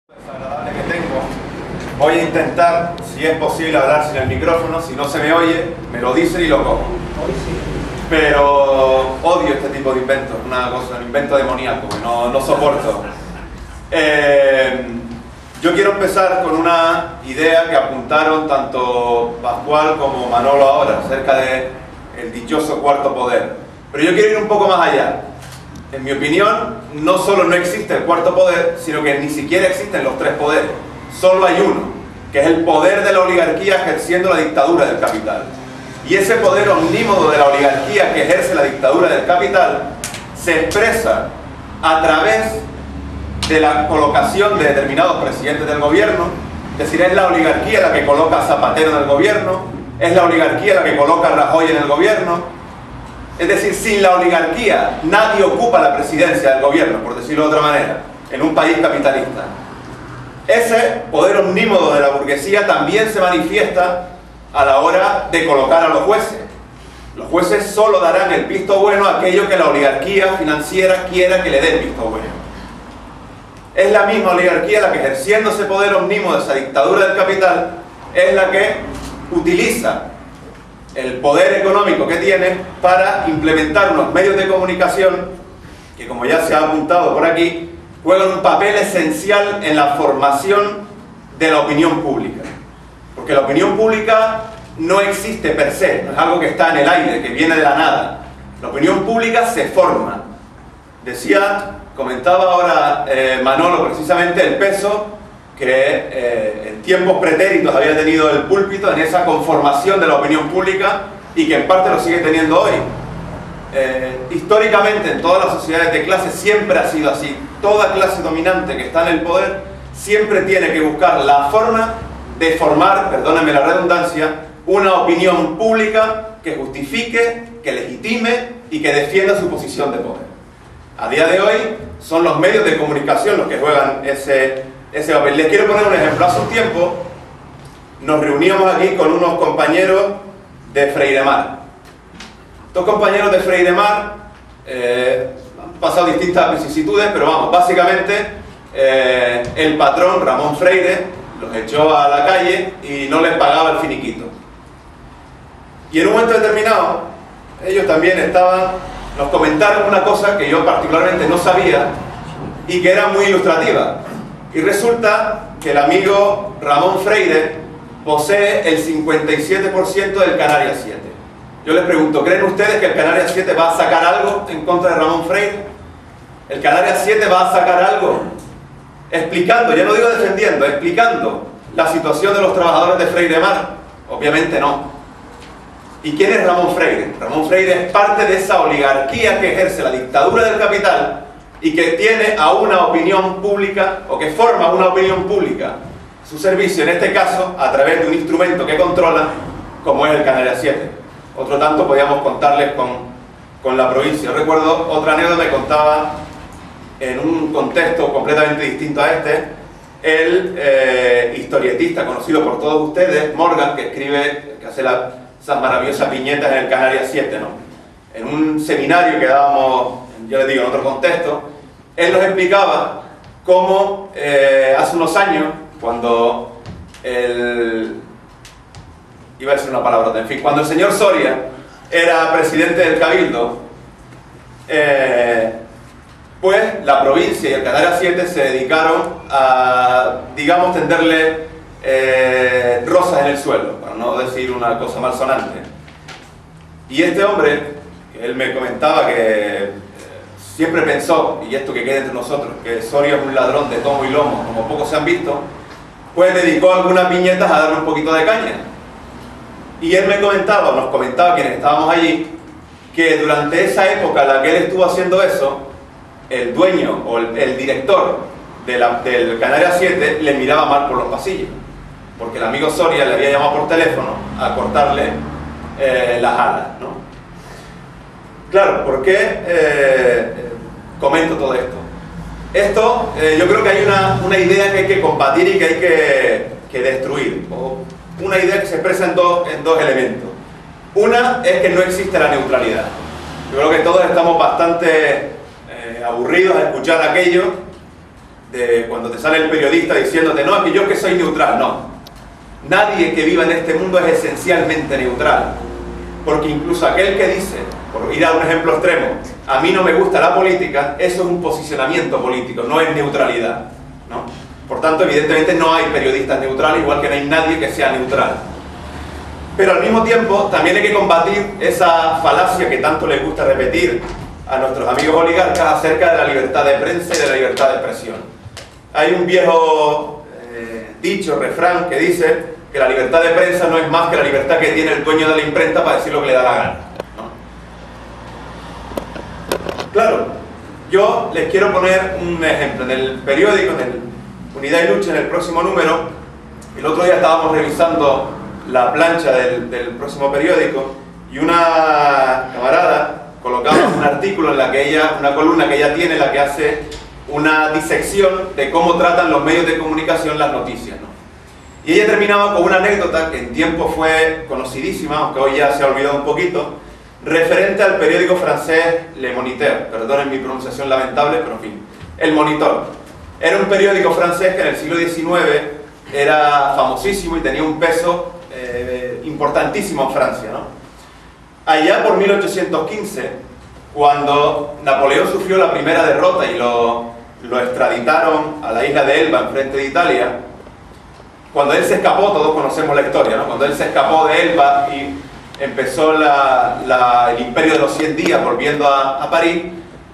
Desagradable que tengo. Voy a intentar, si es posible, hablar sin el micrófono. Si no se me oye, me lo dicen y lo cojo. Pero odio este tipo de inventos, una cosa, un invento demoníaco, no soporto. Yo quiero empezar con una idea que apuntaron tanto Pascual como Manolo ahora, acerca del dichoso cuarto poder. Pero yo quiero ir un poco más allá. En mi opinión, no solo no existe el cuarto poder, sino que ni siquiera existen los tres poderes. Solo hay uno, que es el poder de la oligarquía ejerciendo la dictadura del capital. Y ese poder omnímodo de la oligarquía que ejerce la dictadura del capital se expresa a través de la colocación de determinados presidentes del gobierno. Es decir, es la oligarquía la que coloca a Zapatero en el gobierno, es la oligarquía la que coloca a Rajoy en el gobierno. Es decir, sin la oligarquía nadie ocupa la presidencia del gobierno, por decirlo de otra manera, en un país capitalista. Ese poder omnímodo de la burguesía también se manifiesta a la hora de colocar a los jueces. Los jueces solo darán el visto bueno a aquello que la oligarquía financiera quiera que le dé el visto bueno. Es la misma oligarquía la que, ejerciendo ese poder omnímodo de esa dictadura del capital, es la que utiliza el poder económico que tiene para implementar unos medios de comunicación que, como ya se ha apuntado por aquí, juegan un papel esencial en la formación de la opinión pública. Porque la opinión pública no existe per se, no es algo que está en el aire, que viene de la nada. La opinión pública se forma. Comentaba ahora Manolo precisamente el peso que en tiempos pretéritos había tenido el púlpito en esa conformación de la opinión pública y que en parte lo sigue teniendo hoy. Históricamente en todas las sociedades de clase siempre ha sido así. Toda clase dominante que está en el poder siempre tiene que buscar la forma de formar, perdónenme la redundancia, una opinión pública que justifique, que legitime y que defienda su posición de poder. A día de hoy son los medios de comunicación los que juegan ese papel. Les quiero poner un ejemplo. Hace un tiempo nos reuníamos aquí con unos compañeros de Freiremar. Estos compañeros de Freiremar han pasado distintas vicisitudes, pero vamos, básicamente el patrón Ramón Freire los echó a la calle y no les pagaba el finiquito. Y en un momento determinado ellos también nos comentaron una cosa que yo particularmente no sabía y que era muy ilustrativa. Y resulta que el amigo Ramón Freire posee el 57% del Canarias 7. Yo les pregunto, ¿creen ustedes que el Canarias 7 va a sacar algo en contra de Ramón Freire? ¿El Canarias 7 va a sacar algo explicando, ya no digo defendiendo, explicando la situación de los trabajadores de Freiremar? Obviamente no. ¿Y quién es Ramón Freire? Ramón Freire es parte de esa oligarquía que ejerce la dictadura del capital y que tiene a una opinión pública, o que forma una opinión pública, su servicio, en este caso, a través de un instrumento que controla, como es el Canarias 7. Otro tanto podíamos contarles con la provincia. Yo recuerdo otra anécdota que contaba en un contexto completamente distinto a este, el historietista conocido por todos ustedes, Morgan, que hace esas maravillosas viñetas en el Canarias 7, ¿no? En un seminario que dábamos, yo les digo, en otro contexto, él nos explicaba cómo hace unos años, cuando iba a decir una palabra, en fin, cuando el señor Soria era presidente del Cabildo, pues la provincia y el Canarias 7 se dedicaron a, digamos, tenderle rosas en el suelo, para no decir una cosa malsonante. Y este hombre, que él me comentaba que siempre pensó, y esto que quede entre nosotros, que Soria es un ladrón de tomo y lomo, como pocos se han visto, pues dedicó algunas viñetas a darle un poquito de caña. Y él nos comentaba quienes estábamos allí, que durante esa época en la que él estuvo haciendo eso, el dueño o el director del Canarias 7 le miraba mal por los pasillos, porque el amigo Soria le había llamado por teléfono a cortarle las alas, ¿no? Claro, ¿por qué comento todo esto? Esto, yo creo que hay una idea que hay que combatir y que hay que destruir, o una idea que se expresa en dos elementos. Una es que no existe la neutralidad. Yo creo que todos estamos bastante aburridos a escuchar aquello cuando te sale el periodista diciéndote, no, que yo que soy neutral. No. Nadie que viva en este mundo es esencialmente neutral. Porque incluso aquel que dice, por ir a un ejemplo extremo, a mí no me gusta la política, eso es un posicionamiento político, no es neutralidad, ¿no? Por tanto, evidentemente no hay periodistas neutrales, igual que no hay nadie que sea neutral. Pero al mismo tiempo, también hay que combatir esa falacia que tanto les gusta repetir a nuestros amigos oligarcas acerca de la libertad de prensa y de la libertad de expresión. Hay un viejo dicho, refrán, que dice que la libertad de prensa no es más que la libertad que tiene el dueño de la imprenta para decir lo que le da la gana, ¿no? Claro, yo les quiero poner un ejemplo. En el periódico, en el Unidad y Lucha, en el próximo número, el otro día estábamos revisando la plancha del próximo periódico y una camarada colocaba un artículo en la que ella, una columna que ella tiene, en la que hace una disección de cómo tratan los medios de comunicación las noticias, ¿no? Y ella terminaba con una anécdota que en tiempo fue conocidísima, aunque hoy ya se ha olvidado un poquito, referente al periódico francés Le Moniteur. Perdonen mi pronunciación lamentable, pero en fin. El Monitor. Era un periódico francés que en el siglo XIX era famosísimo y tenía un peso importantísimo en Francia, ¿no? Allá por 1815, cuando Napoleón sufrió la primera derrota y lo extraditaron a la isla de Elba, enfrente de Italia, cuando él se escapó, todos conocemos la historia, ¿no? Cuando él se escapó de Elba y empezó el imperio de los 100 días volviendo a París,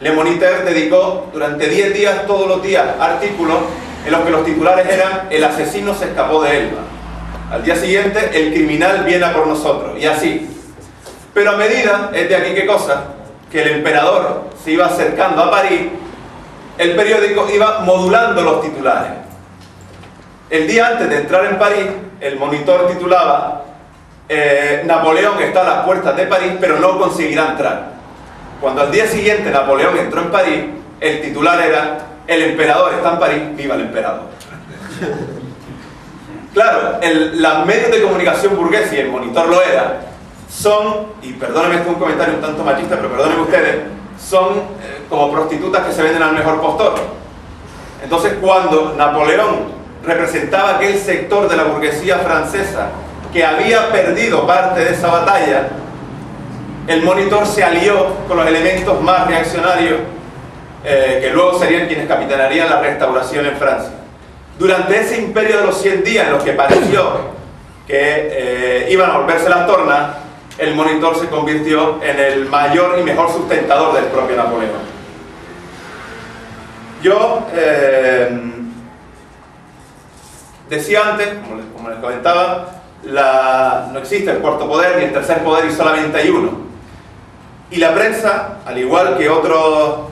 Le Moniteur dedicó durante 10 días, todos los días, artículos en los que los titulares eran: el asesino se escapó de Elba. Al día siguiente, el criminal viene a por nosotros, y así. Pero a medida, es de aquí qué cosa, que el emperador se iba acercando a París, el periódico iba modulando los titulares. El día antes de entrar en París, el Monitor titulaba: Napoleón está a las puertas de París, pero no conseguirá entrar. Cuando al día siguiente Napoleón entró en París, el titular era: el emperador está en París, viva el emperador. Claro, los medios de comunicación burgueses, y el Monitor lo era, son, y perdónenme, este es un comentario un tanto machista, pero perdónenme ustedes, son como prostitutas que se venden al mejor postor. Entonces, cuando Napoleón representaba aquel sector de la burguesía francesa que había perdido parte de esa batalla, el Monitor se alió con los elementos más reaccionarios que luego serían quienes capitanearían la restauración en Francia. Durante ese imperio de los 100 días en los que pareció que iban a volverse las tornas, el Monitor se convirtió en el mayor y mejor sustentador del propio Napoleón. Yo decía antes, como les comentaba, no existe el cuarto poder ni el tercer poder, y solamente hay uno. Y la prensa, al igual que otros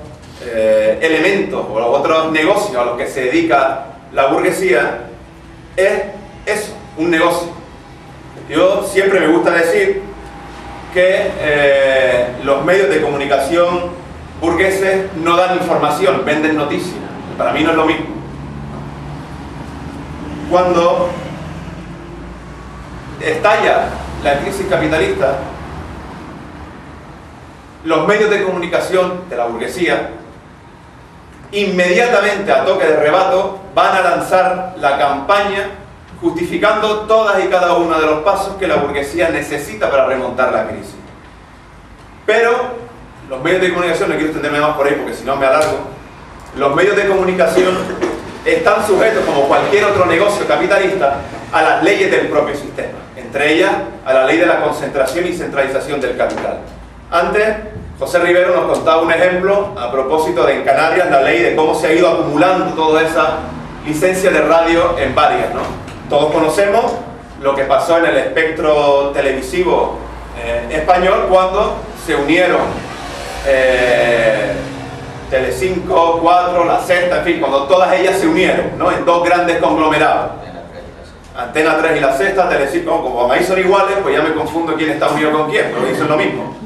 elementos o otros negocios a los que se dedica la burguesía, es eso, un negocio. Yo siempre me gusta decir que los medios de comunicación burgueses no dan información, venden noticias. Para mí no es lo mismo. Cuando estalla la crisis capitalista, los medios de comunicación de la burguesía, inmediatamente a toque de rebato, van a lanzar la campaña justificando todas y cada uno de los pasos que la burguesía necesita para remontar la crisis. Pero los medios de comunicación, no quiero extenderme más por ahí porque si no me alargo, los medios de comunicación están sujetos, como cualquier otro negocio capitalista, a las leyes del propio sistema, entre ellas a la ley de la concentración y centralización del capital. Antes, José Rivero nos contaba un ejemplo a propósito de en Canarias la ley de cómo se ha ido acumulando toda esa licencia de radio en varias, ¿no? Todos conocemos lo que pasó en el espectro televisivo español cuando se unieron Telecinco, 4, La Sexta, en fin, cuando todas ellas se unieron, ¿no? En dos grandes conglomerados. Antena 3 y La Sexta, Telecinco, como ahí son iguales, pues ya me confundo quién está unido con quién, pero dicen lo mismo.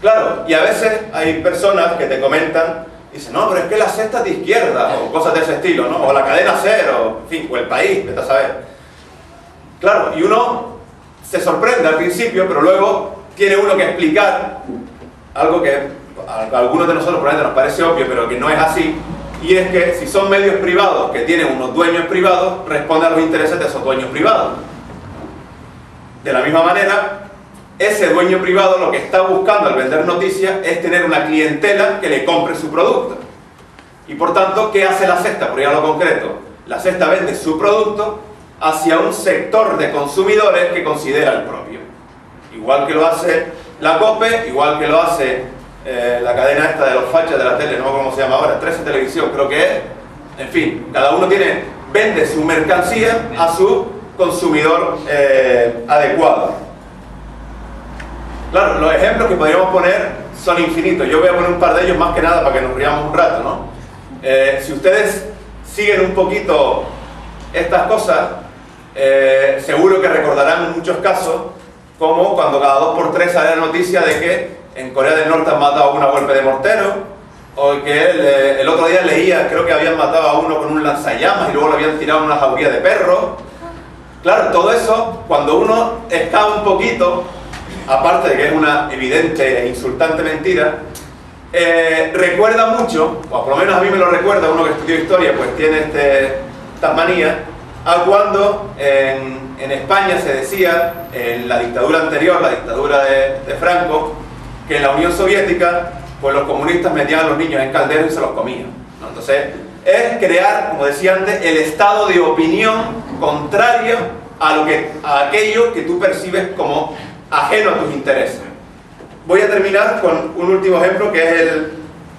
Claro, y a veces hay personas que te comentan, dicen, no, pero es que La Sexta es de izquierda, o cosas de ese estilo, ¿no? O la cadena Cero, en fin, o El País, vete a saber. Claro, y uno se sorprende al principio, pero luego tiene uno que explicar algo que a algunos de nosotros probablemente nos parece obvio, pero que no es así, Y es que si son medios privados que tienen unos dueños privados, responden a los intereses de esos dueños privados. De la misma manera, ese dueño privado lo que está buscando al vender noticias es tener una clientela que le compre su producto. Y por tanto, ¿qué hace La Sexta? Por ir a lo concreto, La Sexta vende su producto hacia un sector de consumidores que considera el propio. Igual que lo hace la COPE, igual que lo hace la cadena esta de los fachas de la tele, no sé cómo se llama ahora, 13 Televisión creo que es. En fin, cada uno vende su mercancía a su consumidor adecuado. Claro, los ejemplos que podríamos poner son infinitos. Yo voy a poner un par de ellos más que nada para que nos riamos un rato, ¿no? Si ustedes siguen un poquito estas cosas, seguro que recordarán en muchos casos como cuando cada 2 por 3 sale la noticia de que en Corea del Norte han matado a uno a golpe de mortero, o que el otro día leía, creo que habían matado a uno con un lanzallamas y luego lo habían tirado en una jauría de perros. Claro, todo eso, cuando uno está un poquito, aparte de que es una evidente e insultante mentira, recuerda mucho, o por lo menos a mí me lo recuerda, uno que estudió historia pues tiene estas manías, a cuando en España se decía, en la dictadura anterior, la dictadura de Franco, que en la Unión Soviética pues los comunistas metían a los niños en calderos y se los comían, ¿no? Entonces es crear, como decía antes, el estado de opinión contrario a aquello que tú percibes como ajeno a tus intereses. Voy a terminar con un último ejemplo que es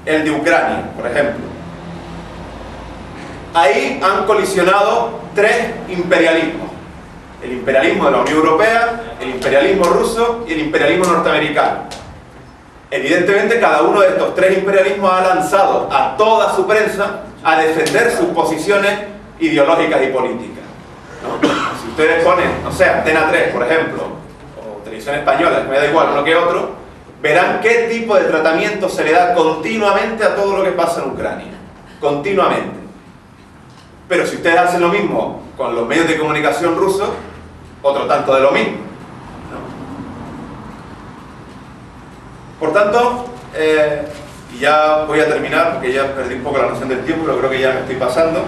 el de Ucrania, por ejemplo. Ahí han colisionado 3 imperialismos: el imperialismo de la Unión Europea, el imperialismo ruso y el imperialismo norteamericano. Evidentemente cada uno de estos 3 imperialismos ha lanzado a toda su prensa a defender sus posiciones ideológicas y políticas, ¿no? Si ustedes ponen, no sé, Antena 3, por ejemplo, o Televisión Española, me da igual uno que otro, verán qué tipo de tratamiento se le da continuamente a todo lo que pasa en Ucrania. Continuamente. Pero si ustedes hacen lo mismo con los medios de comunicación rusos, otro tanto de lo mismo, ¿no? Por tanto, y ya voy a terminar porque ya perdí un poco la noción del tiempo, pero creo que ya me estoy pasando.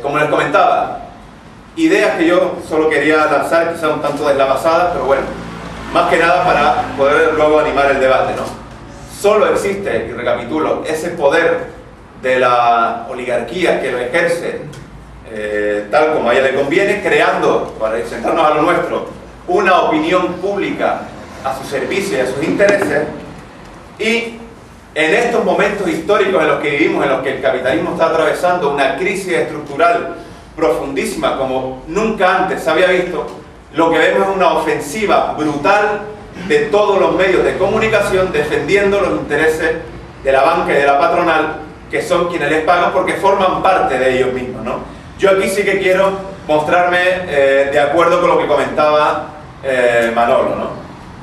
Como les comentaba, ideas que yo solo quería lanzar, quizá un tanto deslavazadas, pero bueno, más que nada para poder luego animar el debate, ¿no? Solo existe, y recapitulo, ese poder de la oligarquía que lo ejerce tal como a ella le conviene, creando, para centrarnos a lo nuestro, una opinión pública a su servicio y a sus intereses. Y en estos momentos históricos en los que vivimos, en los que el capitalismo está atravesando una crisis estructural profundísima como nunca antes se había visto, lo que vemos es una ofensiva brutal de todos los medios de comunicación defendiendo los intereses de la banca y de la patronal, que son quienes les pagan porque forman parte de ellos mismos, ¿no? Yo aquí sí que quiero mostrarme de acuerdo con lo que comentaba Manolo, ¿no?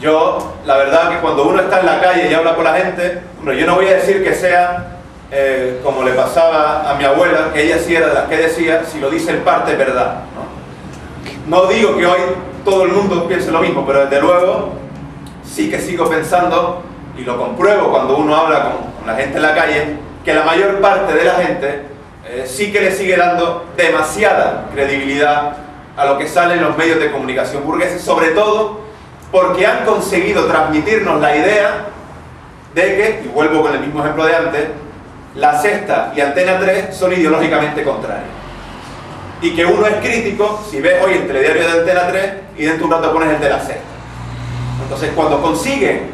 Yo, la verdad que cuando uno está en la calle y habla con la gente, hombre, yo no voy a decir que sea como le pasaba a mi abuela, que ella sí era de las que decía, si lo dice el parte es verdad, ¿no? No digo que hoy todo el mundo piense lo mismo, pero desde luego sí que sigo pensando, y lo compruebo cuando uno habla con la gente en la calle, que la mayor parte de la gente sí que le sigue dando demasiada credibilidad a lo que sale en los medios de comunicación burgueses, sobre todo porque han conseguido transmitirnos la idea de que, y vuelvo con el mismo ejemplo de antes, La Sexta y Antena 3 son ideológicamente contrarios. Y que uno es crítico si ves hoy el telediario de Antena 3 y dentro de un rato pones el de La Sexta. Entonces, cuando consiguen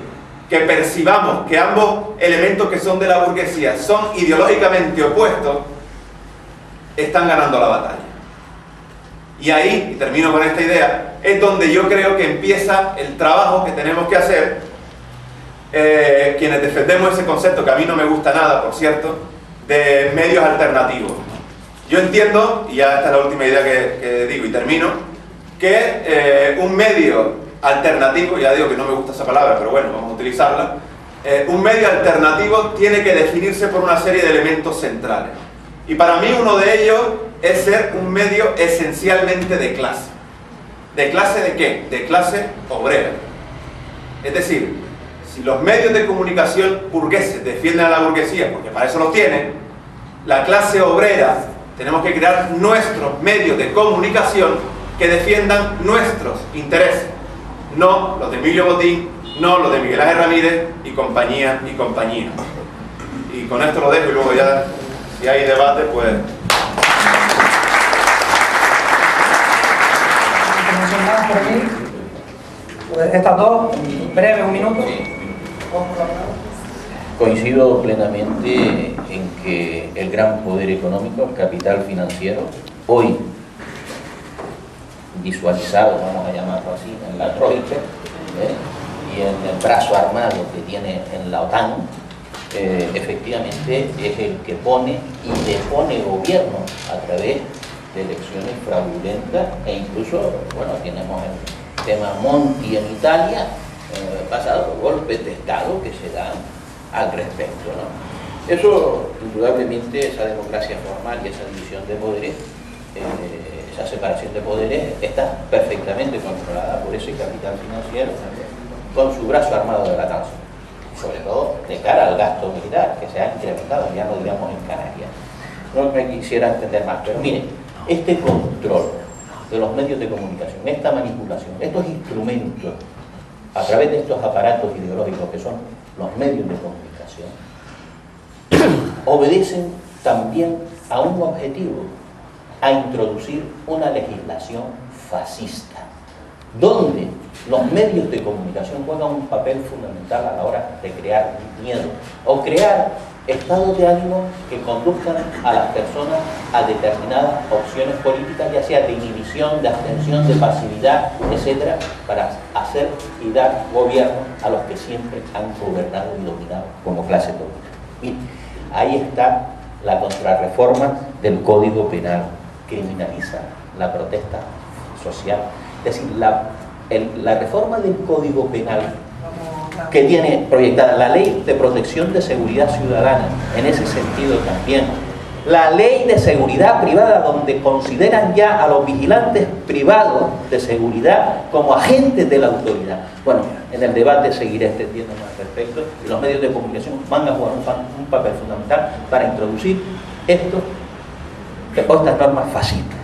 que percibamos que ambos elementos que son de la burguesía son ideológicamente opuestos, están ganando la batalla. Y ahí, y termino con esta idea, es donde yo creo que empieza el trabajo que tenemos que hacer quienes defendemos ese concepto, que a mí no me gusta nada, por cierto, de medios alternativos. Yo entiendo, y ya esta es la última idea que digo y termino, que un medio alternativo, ya digo que no me gusta esa palabra, pero bueno, vamos a utilizarla, un medio alternativo tiene que definirse por una serie de elementos centrales. Y para mí uno de ellos es ser un medio esencialmente de clase. ¿De clase de qué? De clase obrera. Es decir, si los medios de comunicación burgueses defienden a la burguesía, porque para eso los tienen, la clase obrera tenemos que crear nuestros medios de comunicación que defiendan nuestros intereses, no los de Emilio Botín, no los de Miguel Ángel Ramírez y compañía y compañía. Y con esto lo dejo y luego ya, si hay debate, pues... Por aquí. Pues estas dos, breve, un minuto. Coincido plenamente en que el gran poder económico, el capital financiero, hoy visualizado, vamos a llamarlo así, en la troika y en el brazo armado que tiene en la OTAN, efectivamente es el que pone y depone gobierno a través de elecciones fraudulentas e incluso, bueno, tenemos el tema Monti en Italia, pasado golpes de Estado que se dan al respecto, ¿no? Eso, indudablemente, esa democracia formal y esa división de poderes, esa separación de poderes, está perfectamente controlada por ese capital financiero con su brazo armado de la canción, sobre todo de cara al gasto militar, que se ha incrementado, ya no digamos en Canarias. No me quisiera entender más, pero miren, este control de los medios de comunicación, esta manipulación, estos instrumentos, a través de estos aparatos ideológicos que son los medios de comunicación, obedecen también a un objetivo, a introducir una legislación fascista, donde los medios de comunicación juegan un papel fundamental a la hora de crear miedo o crear estados de ánimo que conduzcan a las personas a determinadas opciones políticas, ya sea de inhibición, de abstención, de pasividad, etcétera, para hacer y dar gobierno a los que siempre han gobernado y dominado como clase política. Bien, ahí está la contrarreforma del Código Penal, criminaliza la protesta social. Es decir, la reforma del Código Penal que tiene proyectada la Ley de Protección de Seguridad Ciudadana, en ese sentido también, la Ley de Seguridad Privada, donde consideran ya a los vigilantes privados de seguridad como agentes de la autoridad. Bueno, en el debate seguiré extendiendo más al respecto, y los medios de comunicación van a jugar un papel fundamental para introducir estas normas fascistas.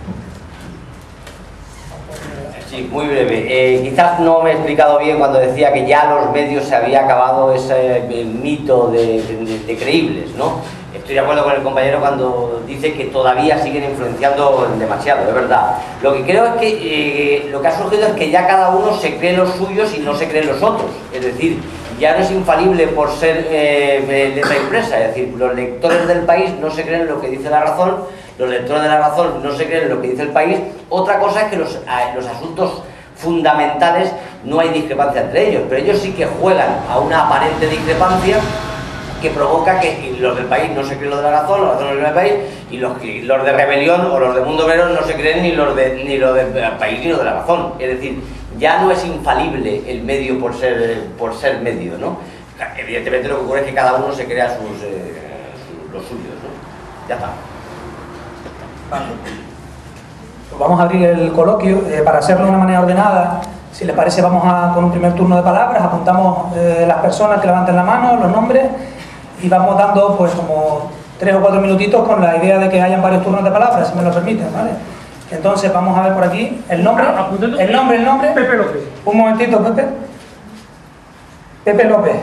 Sí, muy breve. Quizás no me he explicado bien cuando decía que ya los medios se había acabado el mito de creíbles, ¿no? Estoy de acuerdo con el compañero cuando dice que todavía siguen influenciando demasiado, es verdad. Lo que creo es que lo que ha surgido es que ya cada uno se cree los suyos y no se cree los otros. Es decir, ya no es infalible por ser letra impresa, es decir, los lectores del País no se creen lo que dice La Razón, los lectores de La Razón no se creen lo que dice El País. Otra cosa es que los asuntos fundamentales no hay discrepancia entre ellos, pero ellos sí que juegan a una aparente discrepancia que provoca que los del País no se creen lo de La Razón, los no creen del País, y los de Rebelión o los de Mundo Obrero no se creen ni lo del País ni lo de La Razón. Es decir, ya no es infalible el medio por ser medio, ¿no? Evidentemente lo que ocurre es que cada uno se crea los suyos, ¿no? Ya está. Vale. Pues vamos a abrir el coloquio para hacerlo de una manera ordenada. Si les parece, vamos con un primer turno de palabras. Apuntamos las personas que levanten la mano, los nombres, y vamos dando pues como 3 o 4 minutitos con la idea de que hayan varios turnos de palabras, si me lo permiten, ¿vale? Entonces vamos a ver por aquí el nombre. El nombre. Pepe López. Un momentito, Pepe. Pepe López.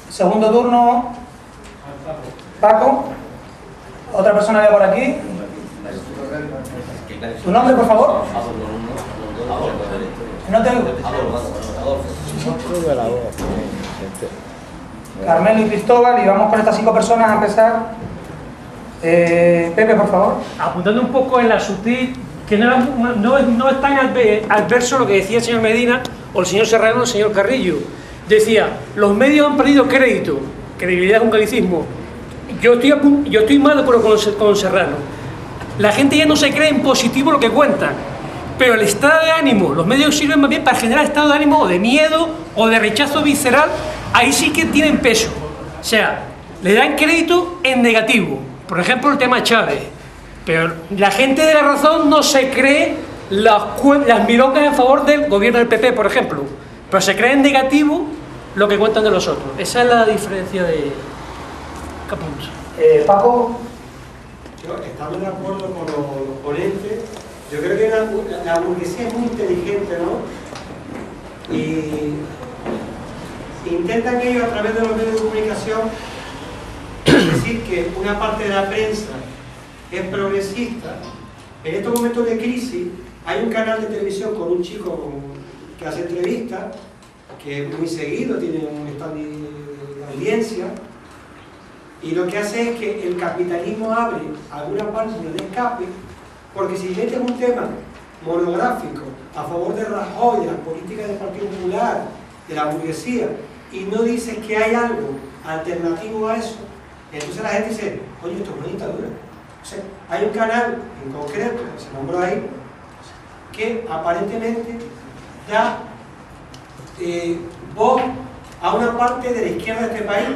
Segundo turno, Paco. Otra persona que por aquí. ¿Tu nombre, por favor? No te oigo. Carmelo y Cristóbal, y vamos con estas 5 personas a empezar. Pepe, por favor. Apuntando un poco en la sutil, que no es tan adverso lo que decía el señor Medina o el señor Serrano o el señor Carrillo. Decía, los medios han perdido crédito, credibilidad es un galicismo. Yo estoy mal de acuerdo con Serrano. La gente ya no se cree en positivo lo que cuentan, pero el estado de ánimo, los medios sirven más bien para generar estado de ánimo o de miedo o de rechazo visceral. Ahí sí que tienen peso, o sea, le dan crédito en negativo, por ejemplo el tema Chávez, pero la gente de La Razón no se cree las milongas en favor del gobierno del PP, por ejemplo, pero se cree en negativo lo que cuentan de los otros. Esa es la diferencia de Capuns. Paco. Yo, estando de acuerdo con los ponentes, yo creo que la burguesía es muy inteligente, ¿no? Y intentan ellos, a través de los medios de comunicación, decir que una parte de la prensa es progresista. En estos momentos de crisis hay un canal de televisión con un chico que hace entrevistas, que es muy seguido, tiene un estado de audiencia, y lo que hace es que el capitalismo abre alguna válvula de escape, porque si metes un tema monográfico a favor de Rajoy, de las políticas del Partido Popular, de la burguesía, y no dices que hay algo alternativo a eso, entonces la gente dice, oye, esto es una dictadura. O sea, hay un canal en concreto, que se nombró ahí, que aparentemente da voz a una parte de la izquierda de este país.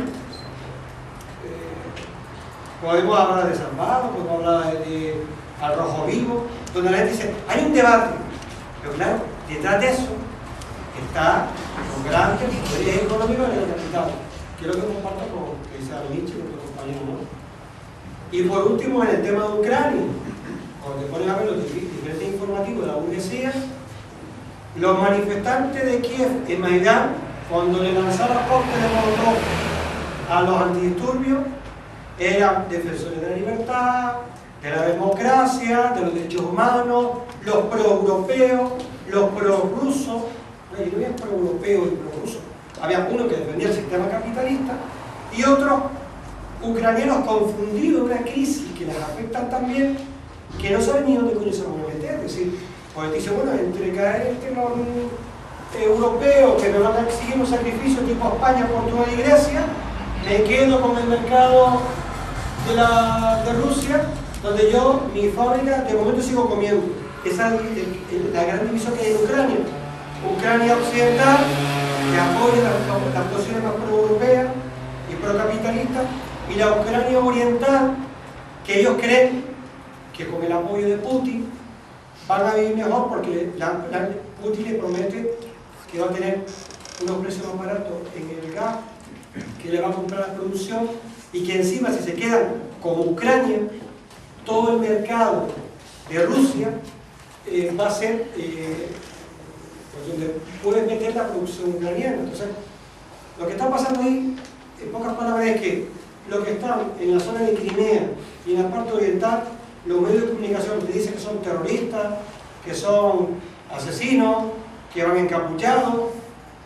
Podemos hablar de Zambado, podemos hablar de Al Rojo Vivo, donde la gente dice, hay un debate, pero claro, detrás de eso está los grandes poderes económicos de la capital. Quiero que comparta con lo que dice Nietzsche y otros compañeros, ¿no? Y por último, en el tema de Ucrania, cuando te ponen a ver los diferentes informativos de la burguesía, los manifestantes de Kiev en Maidán, cuando le lanzaron cócteles de Molotov a los antidisturbios, eran defensores de la libertad, de la democracia, de los derechos humanos, los pro-europeos, los pro-rusos. No, y no había pro-europeos y pro-rusos. Había uno que defendía el sistema capitalista y otros ucranianos confundidos en una crisis que les afecta también, que no saben ni dónde coño se van a meter. Es decir, pues dice, bueno, entre caer el tema europeo, que me van a exigir un sacrificio tipo España, Portugal y Grecia, me quedo con el mercado de Rusia, donde yo, mi fábrica, de momento sigo comiendo. Esa es la gran división que hay en Ucrania. Ucrania occidental, que apoya las posiciones más pro-europeas y pro-capitalistas, y la Ucrania oriental, que ellos creen que con el apoyo de Putin van a vivir mejor, porque Putin le promete que va a tener unos precios más baratos en el gas, que le va a comprar la producción, y que encima, si se quedan como Ucrania, todo el mercado de Rusia va a ser pues donde puedes meter la producción ucraniana. Entonces, lo que está pasando ahí, en pocas palabras, es que los que están en la zona de Crimea y en la parte oriental, los medios de comunicación te dicen que son terroristas, que son asesinos, que van encapuchados,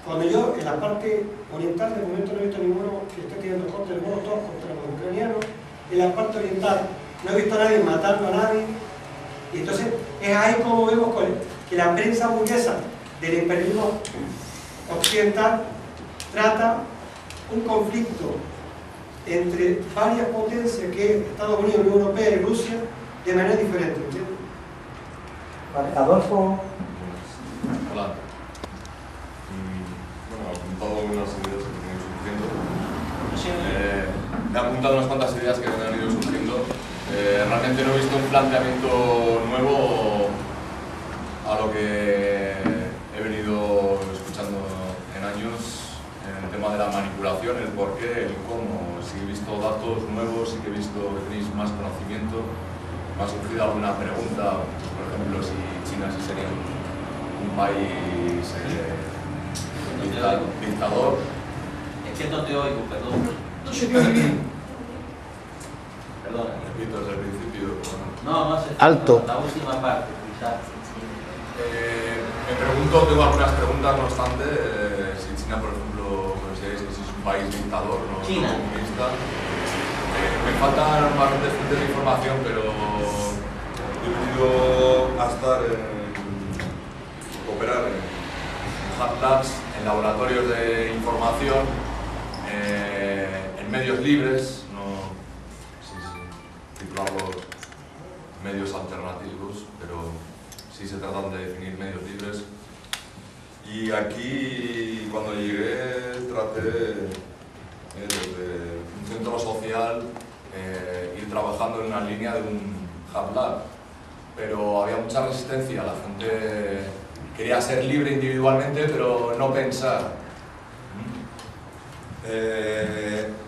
cuando yo en la parte oriental de momento no he visto ninguno que esté tirando cócteles Molotov contra los ucranianos. En la parte oriental no he visto a nadie matando a nadie. Y entonces es ahí como vemos que la prensa burguesa del imperialismo occidental trata un conflicto entre varias potencias, que es Estados Unidos, Unión Europea y Rusia, de manera diferente. ¿Entiendes? Vale, Adolfo. Hola. Bueno, he apuntado unas ideas que me han ido surgiendo. Me he apuntado unas cuantas ideas que me han ido surgiendo. Realmente no he visto un planteamiento nuevo a lo que he venido escuchando en años, en el tema de la manipulación, el por qué, el cómo. Sí he visto datos nuevos, sí que he visto que tenéis más conocimiento. Me ha surgido alguna pregunta, por ejemplo, si China sí sería un país dictador. Es que no te oigo, perdón. No se te oye bien. Perdona. Repito desde el principio. No, no sé. Alto. La última parte, quizás. Me pregunto, tengo algunas preguntas, no obstante, si China, por ejemplo, consideráis que es un país dictador, no comunista. Me faltan bastantes fuentes de información, pero he podido operar en Hub Labs, en laboratorios de información, en medios libres, no sé si titularlos medios alternativos, pero sí se tratan de definir medios libres. Y aquí, cuando llegué, traté desde un centro social ir trabajando en una línea de un Hub Lab, pero había mucha resistencia. La gente quería ser libre individualmente, pero no pensar.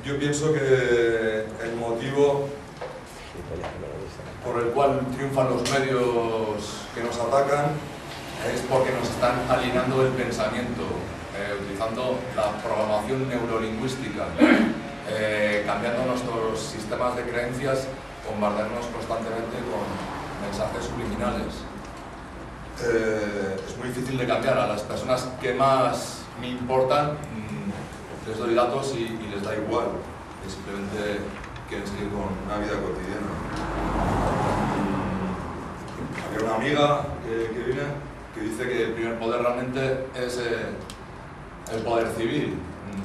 Yo pienso que el motivo por el cual triunfan los medios que nos atacan es porque nos están alienando el pensamiento, utilizando la programación neurolingüística, cambiando nuestros sistemas de creencias, bombardearnos constantemente con mensajes subliminales. Es muy difícil de cambiar. A las personas que más me importan les doy datos y les da igual, que simplemente quieren seguir con una vida cotidiana. Había una amiga que viene que dice que el primer poder realmente es el poder civil.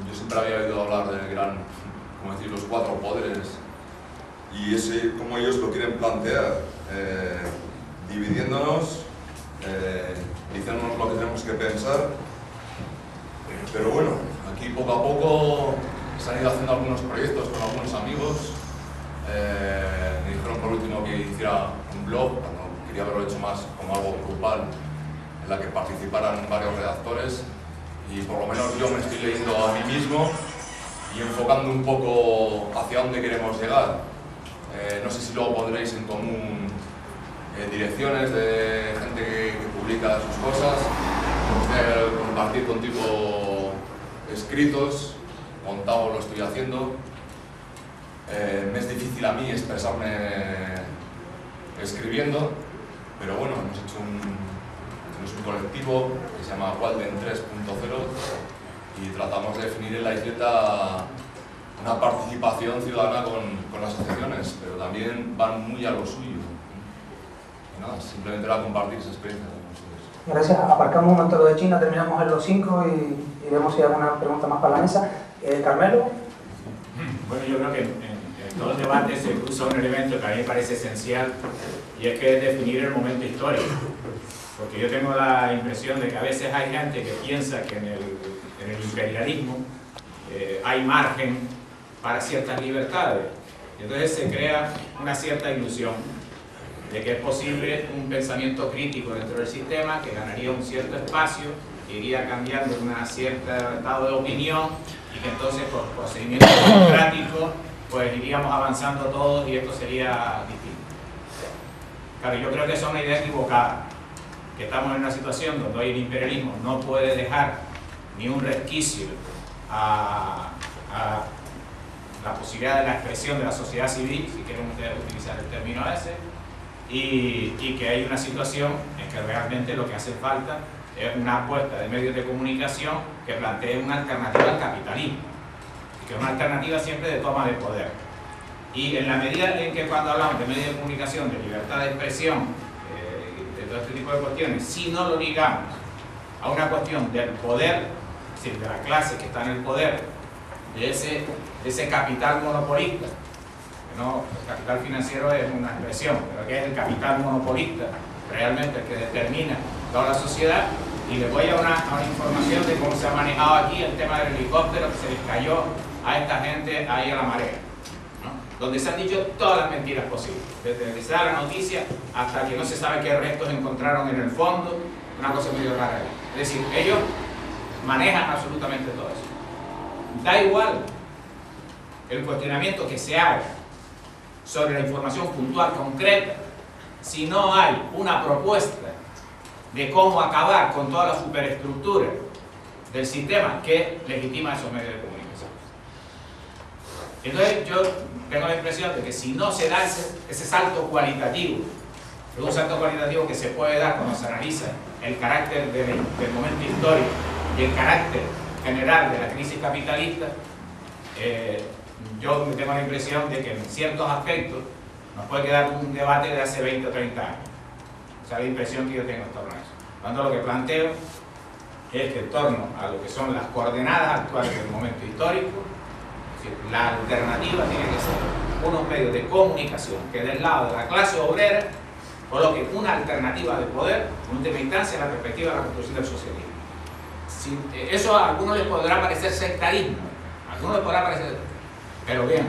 Yo siempre había oído hablar del gran, como decir, los 4 poderes, y ese como ellos lo quieren plantear, dividiéndonos, diciéndonos lo que tenemos que pensar. Pero bueno, aquí poco a poco se han ido haciendo algunos proyectos con algunos amigos. Me dijeron por último que hiciera un blog, cuando quería haberlo hecho más como algo grupal, en la que participaran varios redactores, y por lo menos yo me estoy leyendo a mí mismo y enfocando un poco hacia dónde queremos llegar. No sé si luego pondréis en común direcciones de gente que publica sus cosas. Me gustaría compartir contigo escritos, montado lo estoy haciendo. Me es difícil a mí expresarme escribiendo, pero bueno, hemos hecho un colectivo que se llama Walden 3.0 y tratamos de definir en la isleta una participación ciudadana con asociaciones, pero también van muy a lo suyo. Y nada, simplemente era compartir esa experiencia con ustedes. Gracias. Aparcamos un momento lo de China, terminamos en los 5 y vemos si hay alguna pregunta más para la mesa. Carmelo. Bueno, yo creo que en todo el debate se cruza un elemento que a mí me parece esencial, y es que es definir el momento histórico. Porque yo tengo la impresión de que a veces hay gente que piensa que en el imperialismo hay margen para ciertas libertades. Y entonces se crea una cierta ilusión de que es posible un pensamiento crítico dentro del sistema que ganaría un cierto espacio, que iría cambiando un cierto estado de opinión, y que entonces por procedimientos democráticos pues iríamos avanzando todos y esto sería distinto. Claro, yo creo que esa es una idea equivocada, que estamos en una situación donde hoy el imperialismo no puede dejar ni un resquicio a la posibilidad de la expresión de la sociedad civil, si quieren ustedes utilizar el término ese, y que hay una situación en que realmente lo que hace falta es una apuesta de medios de comunicación que plantee una alternativa al capitalismo, y que es una alternativa siempre de toma de poder. Y en la medida en que cuando hablamos de medios de comunicación, de libertad de expresión, de todo este tipo de cuestiones, si no lo ligamos a una cuestión del poder, es decir, de la clase que está en el poder, de ese capital monopolista, que no, el capital financiero es una expresión, pero que es el capital monopolista realmente el que determina toda la sociedad. Y les voy a una información de cómo se ha manejado aquí el tema del helicóptero que se les cayó a esta gente ahí a la marea, ¿no? Donde se han dicho todas las mentiras posibles, desde que se da la noticia hasta que no se sabe qué restos encontraron en el fondo, una cosa muy rara. Es decir, ellos manejan absolutamente todo eso. Da igual el cuestionamiento que se haga sobre la información puntual, concreta, si no hay una propuesta de cómo acabar con toda la superestructura del sistema que legitima esos medios de comunicación. Entonces yo tengo la impresión de que si no se da ese salto cualitativo, es un salto cualitativo que se puede dar cuando se analiza el carácter del momento histórico y el carácter general de la crisis capitalista, yo tengo la impresión de que en ciertos aspectos nos puede quedar un debate de hace 20 o 30 años. O sea, la impresión que yo tengo en torno a eso. Cuando lo que planteo es que en torno a lo que son las coordenadas actuales del momento histórico, es decir, la alternativa tiene que ser unos medios de comunicación que del lado de la clase obrera coloquen una alternativa de poder, en última instancia, en la perspectiva de la construcción del socialismo. Eso a algunos les podrá parecer sectarismo, a algunos les podrá parecer, pero bien,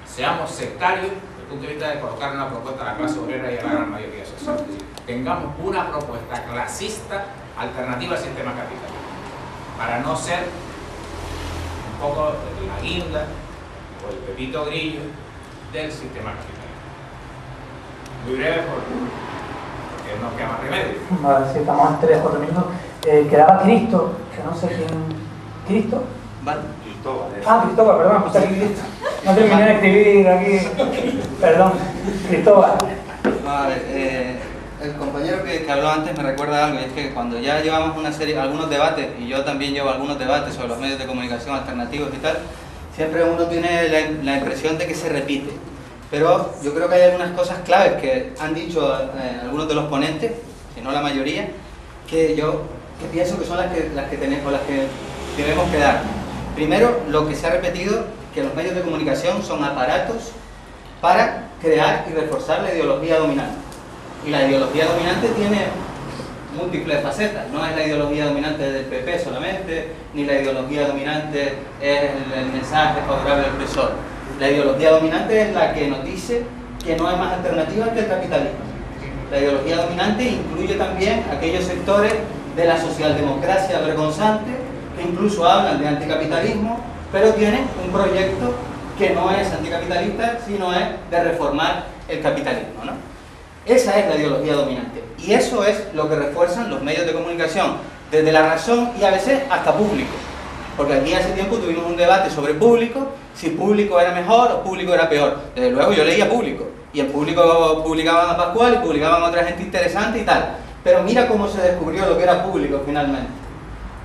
seamos sectarios desde el punto de vista de colocar una propuesta a la clase obrera y a la gran mayoría social. Es decir, tengamos una propuesta clasista alternativa al sistema capitalista, para no ser un poco la guinda o el pepito grillo del sistema capitalista. Muy breve porque no queda más remedio. Vale, sí, estamos en 3 o 4 minutos. Quedaba Cristo, que no sé quién... ¿Cristo? Vale. Cristóbal, perdón, puse aquí Cristo. No terminé de escribir aquí. Perdón, Cristóbal. Vale, el compañero que habló antes me recuerda algo, y es que cuando ya llevamos algunos debates, y yo también llevo algunos debates sobre los medios de comunicación alternativos y tal, siempre uno tiene la impresión de que se repite. Pero yo creo que hay algunas cosas claves que han dicho algunos de los ponentes, si no la mayoría, que yo pienso que son las que tenemos que dar. Primero, lo que se ha repetido, que los medios de comunicación son aparatos para crear y reforzar la ideología dominante. Y la ideología dominante tiene múltiples facetas, no es la ideología dominante del PP solamente, ni la ideología dominante es el mensaje favorable al PSOE. La ideología dominante es la que nos dice que no hay más alternativa que el capitalismo. La ideología dominante incluye también aquellos sectores de la socialdemocracia vergonzante que incluso hablan de anticapitalismo, pero tienen un proyecto que no es anticapitalista, sino es de reformar el capitalismo, ¿no? Esa es la ideología dominante. Y eso es lo que refuerzan los medios de comunicación, desde la razón y a veces hasta público. Porque aquí hace tiempo tuvimos un debate sobre público, si público era mejor o público era peor. Desde luego yo leía público, y en público publicaban a Pascual y publicaban a otra gente interesante y tal. Pero mira cómo se descubrió lo que era público finalmente.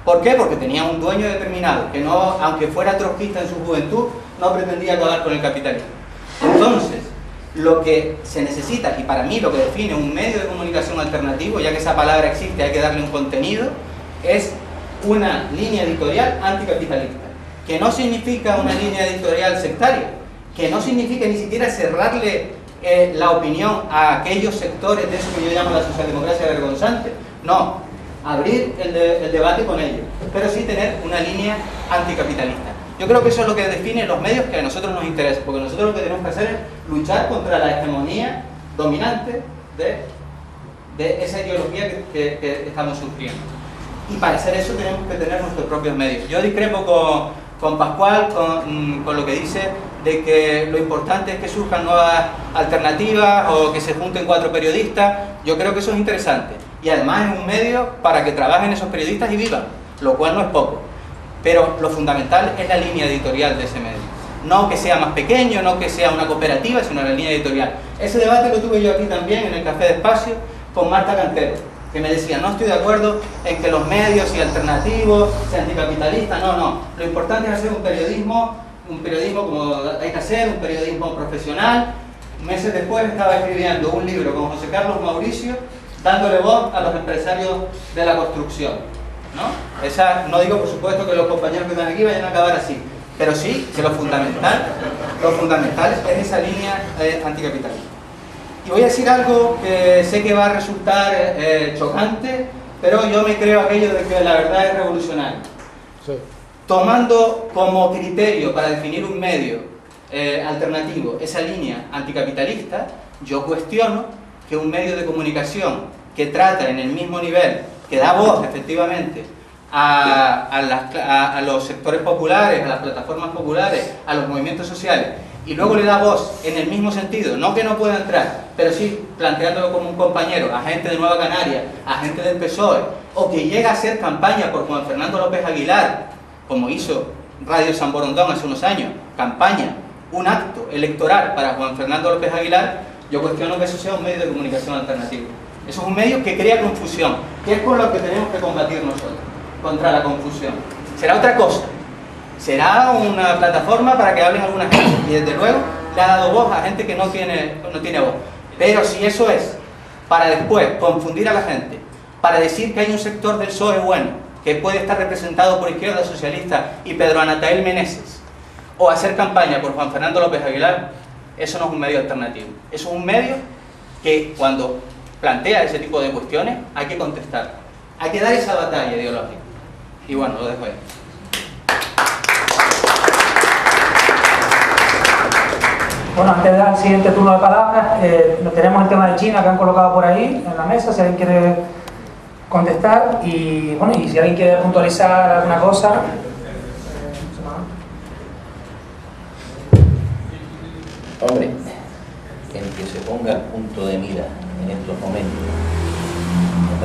¿Por qué? Porque tenía un dueño determinado, que no, aunque fuera trotskista en su juventud, no pretendía acabar con el capitalismo. Entonces, lo que se necesita, y para mí lo que define un medio de comunicación alternativo, ya que esa palabra existe, hay que darle un contenido, es una línea editorial anticapitalista, que no significa una línea editorial sectaria, que no significa ni siquiera cerrarle la opinión a aquellos sectores de eso que yo llamo la socialdemocracia vergonzante. No, abrir el debate con ellos, pero sí tener una línea anticapitalista. Yo creo que eso es lo que define los medios que a nosotros nos interesa, porque nosotros lo que tenemos que hacer es luchar contra la hegemonía dominante de esa ideología que estamos sufriendo. Y para hacer eso tenemos que tener nuestros propios medios. Yo discrepo con Pascual, con lo que dice de que lo importante es que surjan nuevas alternativas o que se junten 4 periodistas. Yo creo que eso es interesante. Y además es un medio para que trabajen esos periodistas y vivan, lo cual no es poco. Pero lo fundamental es la línea editorial de ese medio. No que sea más pequeño, no que sea una cooperativa, sino la línea editorial. Ese debate lo tuve yo aquí también en el Café de Espacio con Marta Cantero, que me decía, no estoy de acuerdo en que los medios y alternativos sean anticapitalistas, no. Lo importante es hacer un periodismo como hay que hacer, un periodismo profesional. Meses después estaba escribiendo un libro con José Carlos Mauricio, dándole voz a los empresarios de la construcción, ¿no? No digo por supuesto que los compañeros que están aquí vayan a acabar así, pero sí que lo fundamental es esa línea anticapitalista. Y voy a decir algo que sé que va a resultar chocante, pero yo me creo aquello de que la verdad es revolucionaria. Sí. Tomando como criterio para definir un medio alternativo esa línea anticapitalista, yo cuestiono que un medio de comunicación que trata en el mismo nivel, que da voz efectivamente a los sectores populares, a las plataformas populares, a los movimientos sociales, y luego le da voz en el mismo sentido, no que no pueda entrar, pero sí planteándolo como un compañero a gente de Nueva Canaria, a gente del PSOE, o que llega a hacer campaña por Juan Fernando López Aguilar, como hizo Radio San Borondón hace unos años, campaña, un acto electoral para Juan Fernando López Aguilar, yo cuestiono que eso sea un medio de comunicación alternativo. Eso es un medio que crea confusión, que es con lo que tenemos que combatir nosotros, contra la confusión. Será otra cosa, será una plataforma para que hablen algunas cosas, y desde luego le ha dado voz a gente que no tiene voz. Pero si eso es para después confundir a la gente, para decir que hay un sector del PSOE bueno, que puede estar representado por Izquierda Socialista y Pedro Anatael Meneses, o hacer campaña por Juan Fernando López Aguilar, eso no es un medio alternativo. Eso es un medio que cuando plantea ese tipo de cuestiones hay que contestar, hay que dar esa batalla ideológica. Y bueno, lo dejo ahí. Bueno, antes de dar el siguiente turno de palabras, tenemos el tema de China que han colocado por ahí en la mesa, si alguien quiere contestar, y bueno, y si alguien quiere puntualizar alguna cosa.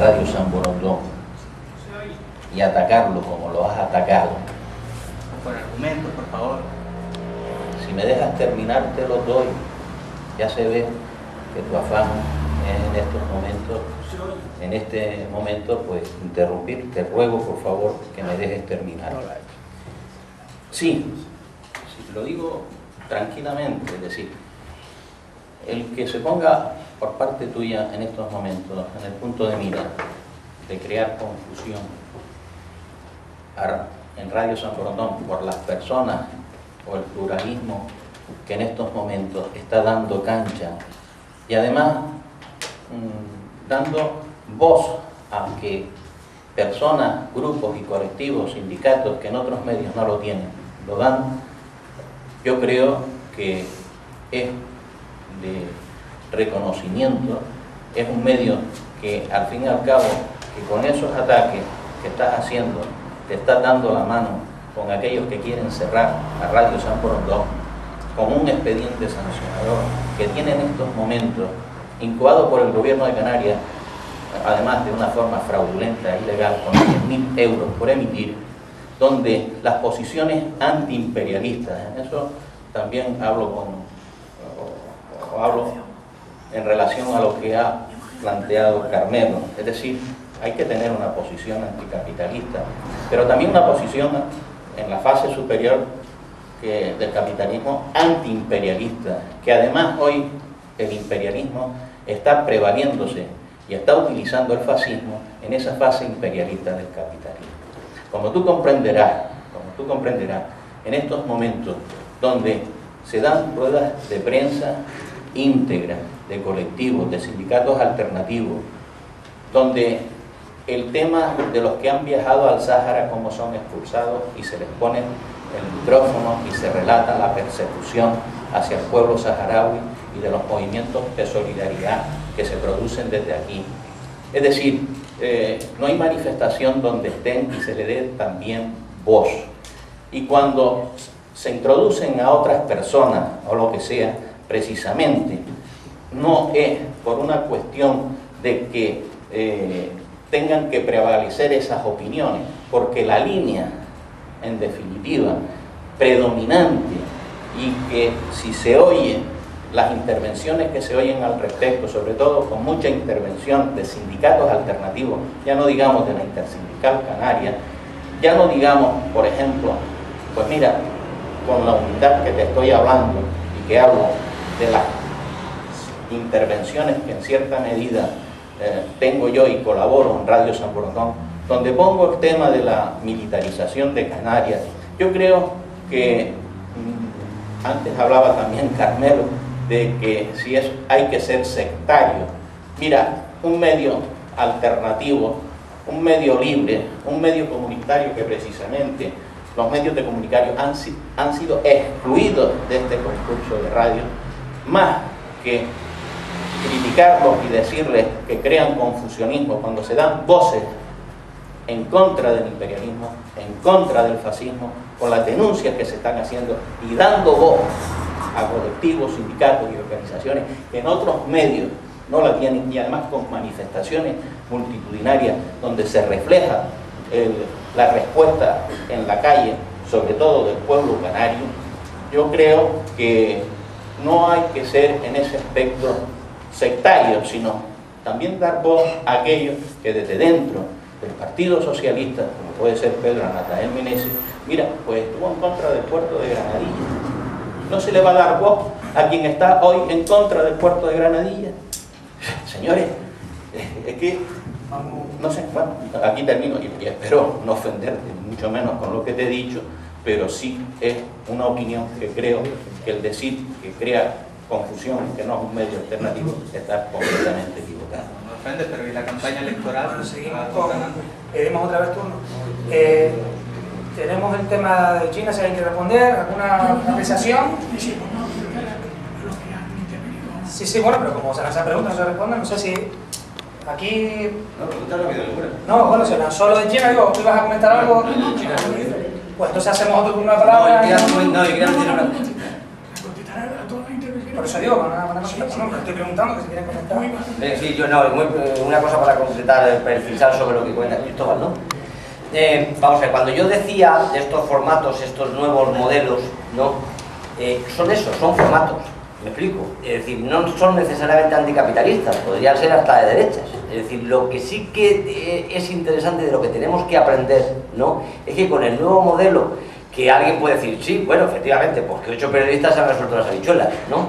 Radio San Borondón y atacarlo como lo has atacado. Por argumentos, por favor. Si me dejas terminar, te lo doy. Ya se ve que tu afán es en este momento, pues interrumpir. Te ruego, por favor, que me dejes terminar. Sí, lo digo tranquilamente, es decir, el que se ponga por parte tuya en estos momentos, en el punto de mira, de crear confusión en Radio San Borondón por las personas o el pluralismo que en estos momentos está dando cancha y además dando voz a que personas, grupos y colectivos, sindicatos que en otros medios no lo tienen, lo dan, yo creo que es de reconocimiento, es un medio que al fin y al cabo, que con esos ataques que estás haciendo, te estás dando la mano con aquellos que quieren cerrar a Radio San Borondón como un expediente sancionador que tiene en estos momentos, incubado por el gobierno de Canarias, además de una forma fraudulenta e ilegal, con 10.000 euros por emitir, donde las posiciones antiimperialistas, en eso también hablo en relación a lo que ha planteado Carmelo, es decir, hay que tener una posición anticapitalista, pero también una posición en la fase superior del capitalismo antiimperialista, que además hoy el imperialismo está prevaliéndose y está utilizando el fascismo en esa fase imperialista del capitalismo. Como tú comprenderás, en estos momentos donde se dan ruedas de prensa íntegras, de colectivos, de sindicatos alternativos, donde el tema de los que han viajado al Sáhara, cómo son expulsados y se les pone el micrófono y se relata la persecución hacia el pueblo saharaui y de los movimientos de solidaridad que se producen desde aquí. Es decir, no hay manifestación donde estén y se le dé también voz. Y cuando se introducen a otras personas o lo que sea, precisamente no es por una cuestión de que tengan que prevalecer esas opiniones, porque la línea, en definitiva, predominante, y que si se oyen las intervenciones que se oyen al respecto, sobre todo con mucha intervención de sindicatos alternativos, ya no digamos de la Intersindical Canaria, ya no digamos, por ejemplo, pues mira, con la unidad que te estoy hablando y que hablo de las intervenciones que en cierta medida tengo yo y colaboro en Radio San Borondón, donde pongo el tema de la militarización de Canarias. Yo creo que, antes hablaba también Carmelo, de que si hay que ser sectario. Mira, un medio alternativo, un medio libre, un medio comunitario que precisamente los medios de comunicación han sido excluidos de este concurso de radio, más que criticarlos y decirles que crean confusionismo cuando se dan voces en contra del imperialismo, en contra del fascismo, con las denuncias que se están haciendo y dando voz a colectivos, sindicatos y organizaciones que en otros medios no la tienen, y además con manifestaciones multitudinarias donde se refleja la respuesta en la calle, sobre todo del pueblo canario. Yo creo que no hay que ser en ese aspecto sectario, sino también dar voz a aquellos que desde dentro del Partido Socialista, como puede ser Pedro Natael Meneses, mira, pues estuvo en contra del puerto de Granadilla. ¿No se le va a dar voz a quien está hoy en contra del puerto de Granadilla? Señores, es que, no sé, bueno, aquí termino y espero no ofenderte, mucho menos con lo que te he dicho, pero sí es una opinión que creo que el decir que crea confusión, que no es un medio alternativo, está completamente equivocado. No ofende, pero ¿y la campaña electoral? Bueno, seguimos con... Pedimos otra vez turno. Tenemos el tema de China, si hay que responder, ¿alguna apreciación? Sí, bueno, pero como se lanzan preguntas, no se responden, no sé si aquí... No, pregunta lo que de locura. No, bueno, se lanzó lo de China, digo, ¿tú ibas a comentar algo? Pues entonces hacemos otro turno de palabras. No, yo quiero decir una... Contestar a todas intervención. Por eso digo, no estoy preguntando que si quieren comentar. Sí, yo no, una cosa para completar, precisar sobre lo que cuenta Cristóbal, ¿no? Vamos a ver, cuando yo decía de estos formatos, estos nuevos modelos, ¿no? Son esos, son formatos, me explico. Es decir, no son necesariamente anticapitalistas, podrían ser hasta de derechas. Es decir, lo que sí que es interesante de lo que tenemos que aprender, ¿no? Es que con el nuevo modelo, que alguien puede decir, sí, bueno, efectivamente, pues que 8 periodistas han resuelto las habichuelas, ¿no?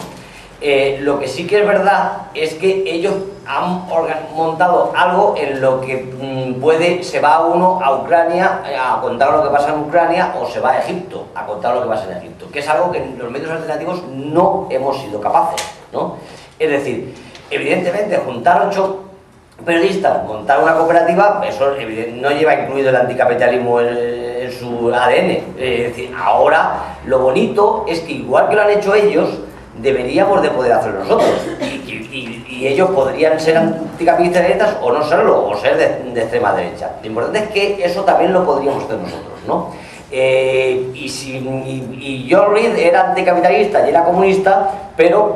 Lo que sí que es verdad es que ellos han montado algo en lo que se va uno a Ucrania a contar lo que pasa en Ucrania, o se va a Egipto a contar lo que pasa en Egipto, que es algo que en los medios alternativos no hemos sido capaces, ¿no? Es decir, evidentemente juntar 8 periodistas, montar una cooperativa, eso no lleva incluido el anticapitalismo en su ADN. Es decir, ahora lo bonito es que igual que lo han hecho ellos, deberíamos de poder hacerlo nosotros, y ellos podrían ser anticapitalistas o no serlo, o ser de extrema derecha. Lo importante es que eso también lo podríamos hacer nosotros, ¿no? Y John Reed era anticapitalista y era comunista, pero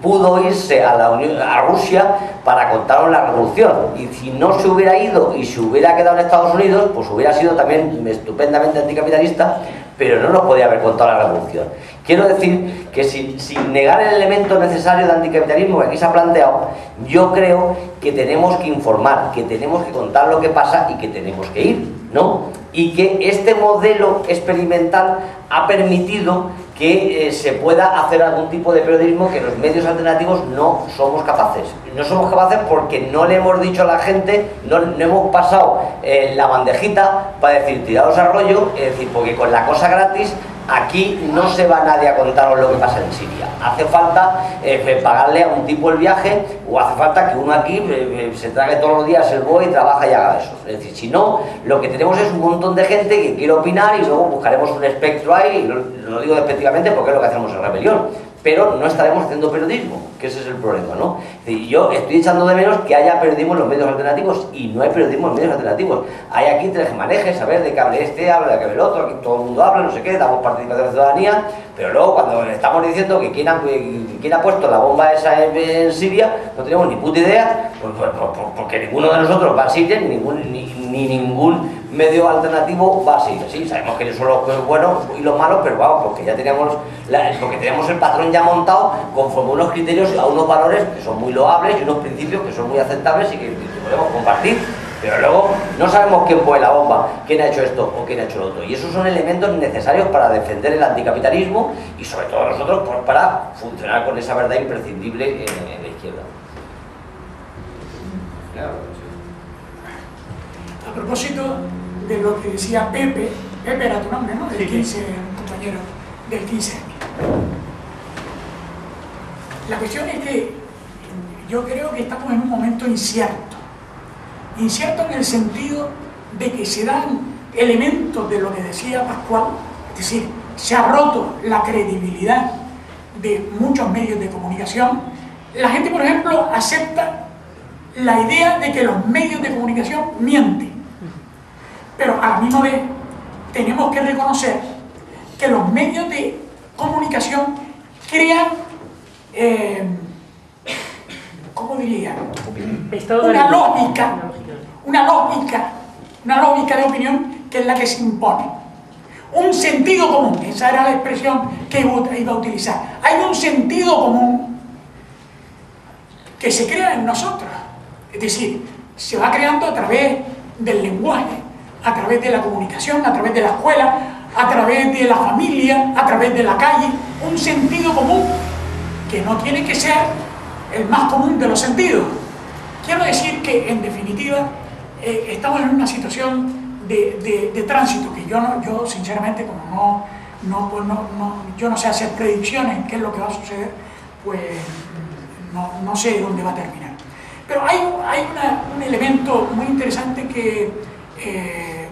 pudo irse a Rusia para contar la revolución, y si no se hubiera ido y se hubiera quedado en Estados Unidos, pues hubiera sido también estupendamente anticapitalista, pero no nos podía haber contado la revolución. Quiero decir que sin negar el elemento necesario de anticapitalismo que aquí se ha planteado, yo creo que tenemos que informar, que tenemos que contar lo que pasa y que tenemos que ir, ¿no? Y que este modelo experimental ha permitido que se pueda hacer algún tipo de periodismo que los medios alternativos no somos capaces. No somos capaces porque no le hemos dicho a la gente, no hemos pasado la bandejita para decir tirados al rollo, es decir, porque con la cosa gratis aquí no se va nadie a contaros lo que pasa en Siria. Hace falta pagarle a un tipo el viaje, o hace falta que uno aquí se trague todos los días el BOE y trabaja y haga eso. Es decir, si no, lo que tenemos es un montón de gente que quiere opinar y luego buscaremos un espectro ahí, y lo digo despectivamente porque es lo que hacemos en Rebelión. Pero no estaremos haciendo periodismo, que ese es el problema, ¿no? Es decir, yo estoy echando de menos que haya periodismo en los medios alternativos, y no hay periodismo en medios alternativos. Hay aquí tejemanejes, a ver, de que hable este, habla de que hable el otro, aquí todo el mundo habla, no sé qué, damos participación de la ciudadanía, pero luego cuando estamos diciendo que quién ha puesto la bomba esa en Siria, no tenemos ni puta idea, porque ninguno de nosotros va a Siria, ni ningún medio alternativo va a Siria. Sí, sabemos que son los buenos y los malos, pero vamos, porque ya teníamos el patrón ya montado conforme unos criterios a unos valores que son muy loables y unos principios que son muy aceptables y que podemos compartir, pero luego no sabemos quién pone la bomba, quién ha hecho esto o quién ha hecho lo otro, y esos son elementos necesarios para defender el anticapitalismo y sobre todo nosotros pues, para funcionar con esa verdad imprescindible en la izquierda. A propósito de lo que decía Pepe era tu nombre, ¿no? Del 15, compañero del 15. La cuestión es que yo creo que estamos en un momento incierto. Incierto en el sentido de que se dan elementos de lo que decía Pascual, es decir, se ha roto la credibilidad de muchos medios de comunicación. La gente, por ejemplo, acepta la idea de que los medios de comunicación mienten. Pero a la misma vez tenemos que reconocer que los medios de comunicación crean, ¿cómo diría? Una lógica de opinión que es la que se impone. Un sentido común, esa era la expresión que iba a utilizar. Hay un sentido común que se crea en nosotros. Es decir, se va creando a través del lenguaje, a través de la comunicación, a través de la escuela, a través de la familia, a través de la calle, un sentido común que no tiene que ser el más común de los sentidos. Quiero decir que, en definitiva, estamos en una situación de tránsito que yo sinceramente, como yo no sé hacer predicciones en qué es lo que va a suceder, pues no sé dónde va a terminar. Pero hay un elemento muy interesante que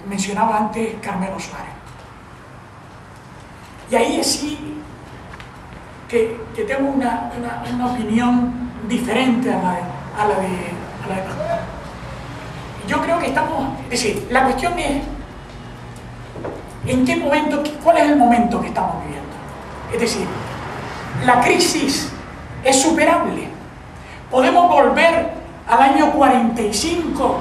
mencionaba antes Carmelo Suárez. Y ahí sí que tengo una opinión diferente a la de Pascual. Yo creo que estamos, es decir, la cuestión es ¿en qué momento, cuál es el momento que estamos viviendo? Es decir, La crisis es superable. Podemos volver al año 45,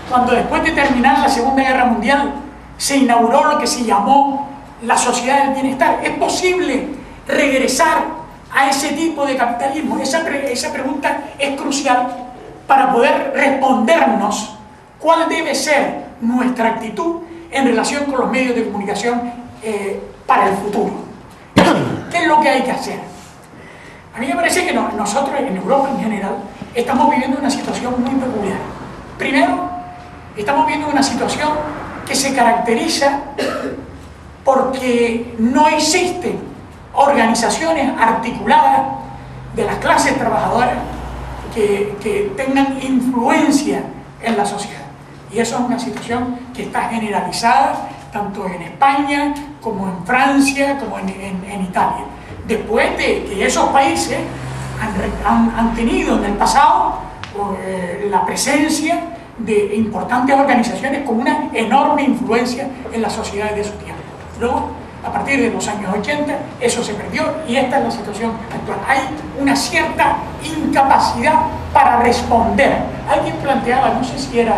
cuando después de terminar la Segunda Guerra Mundial se inauguró lo que se llamó la sociedad del bienestar. ¿Es posible regresar a ese tipo de capitalismo? Esa pregunta es crucial para poder respondernos cuál debe ser nuestra actitud en relación con los medios de comunicación para el futuro. ¿Qué es lo que hay que hacer? A mí me parece que nosotros en Europa en general estamos viviendo una situación muy peculiar. Primero, estamos viviendo una situación que se caracteriza porque no existen organizaciones articuladas de las clases trabajadoras que tengan influencia en la sociedad. Y eso es una situación que está generalizada tanto en España como en Francia, como en Italia. Después de que esos países han tenido en el pasado la presencia de importantes organizaciones con una enorme influencia en las sociedades de su tiempo. Luego, a partir de los años 80, eso se perdió y esta es la situación actual. Hay una cierta incapacidad para responder. Alguien planteaba, no sé si era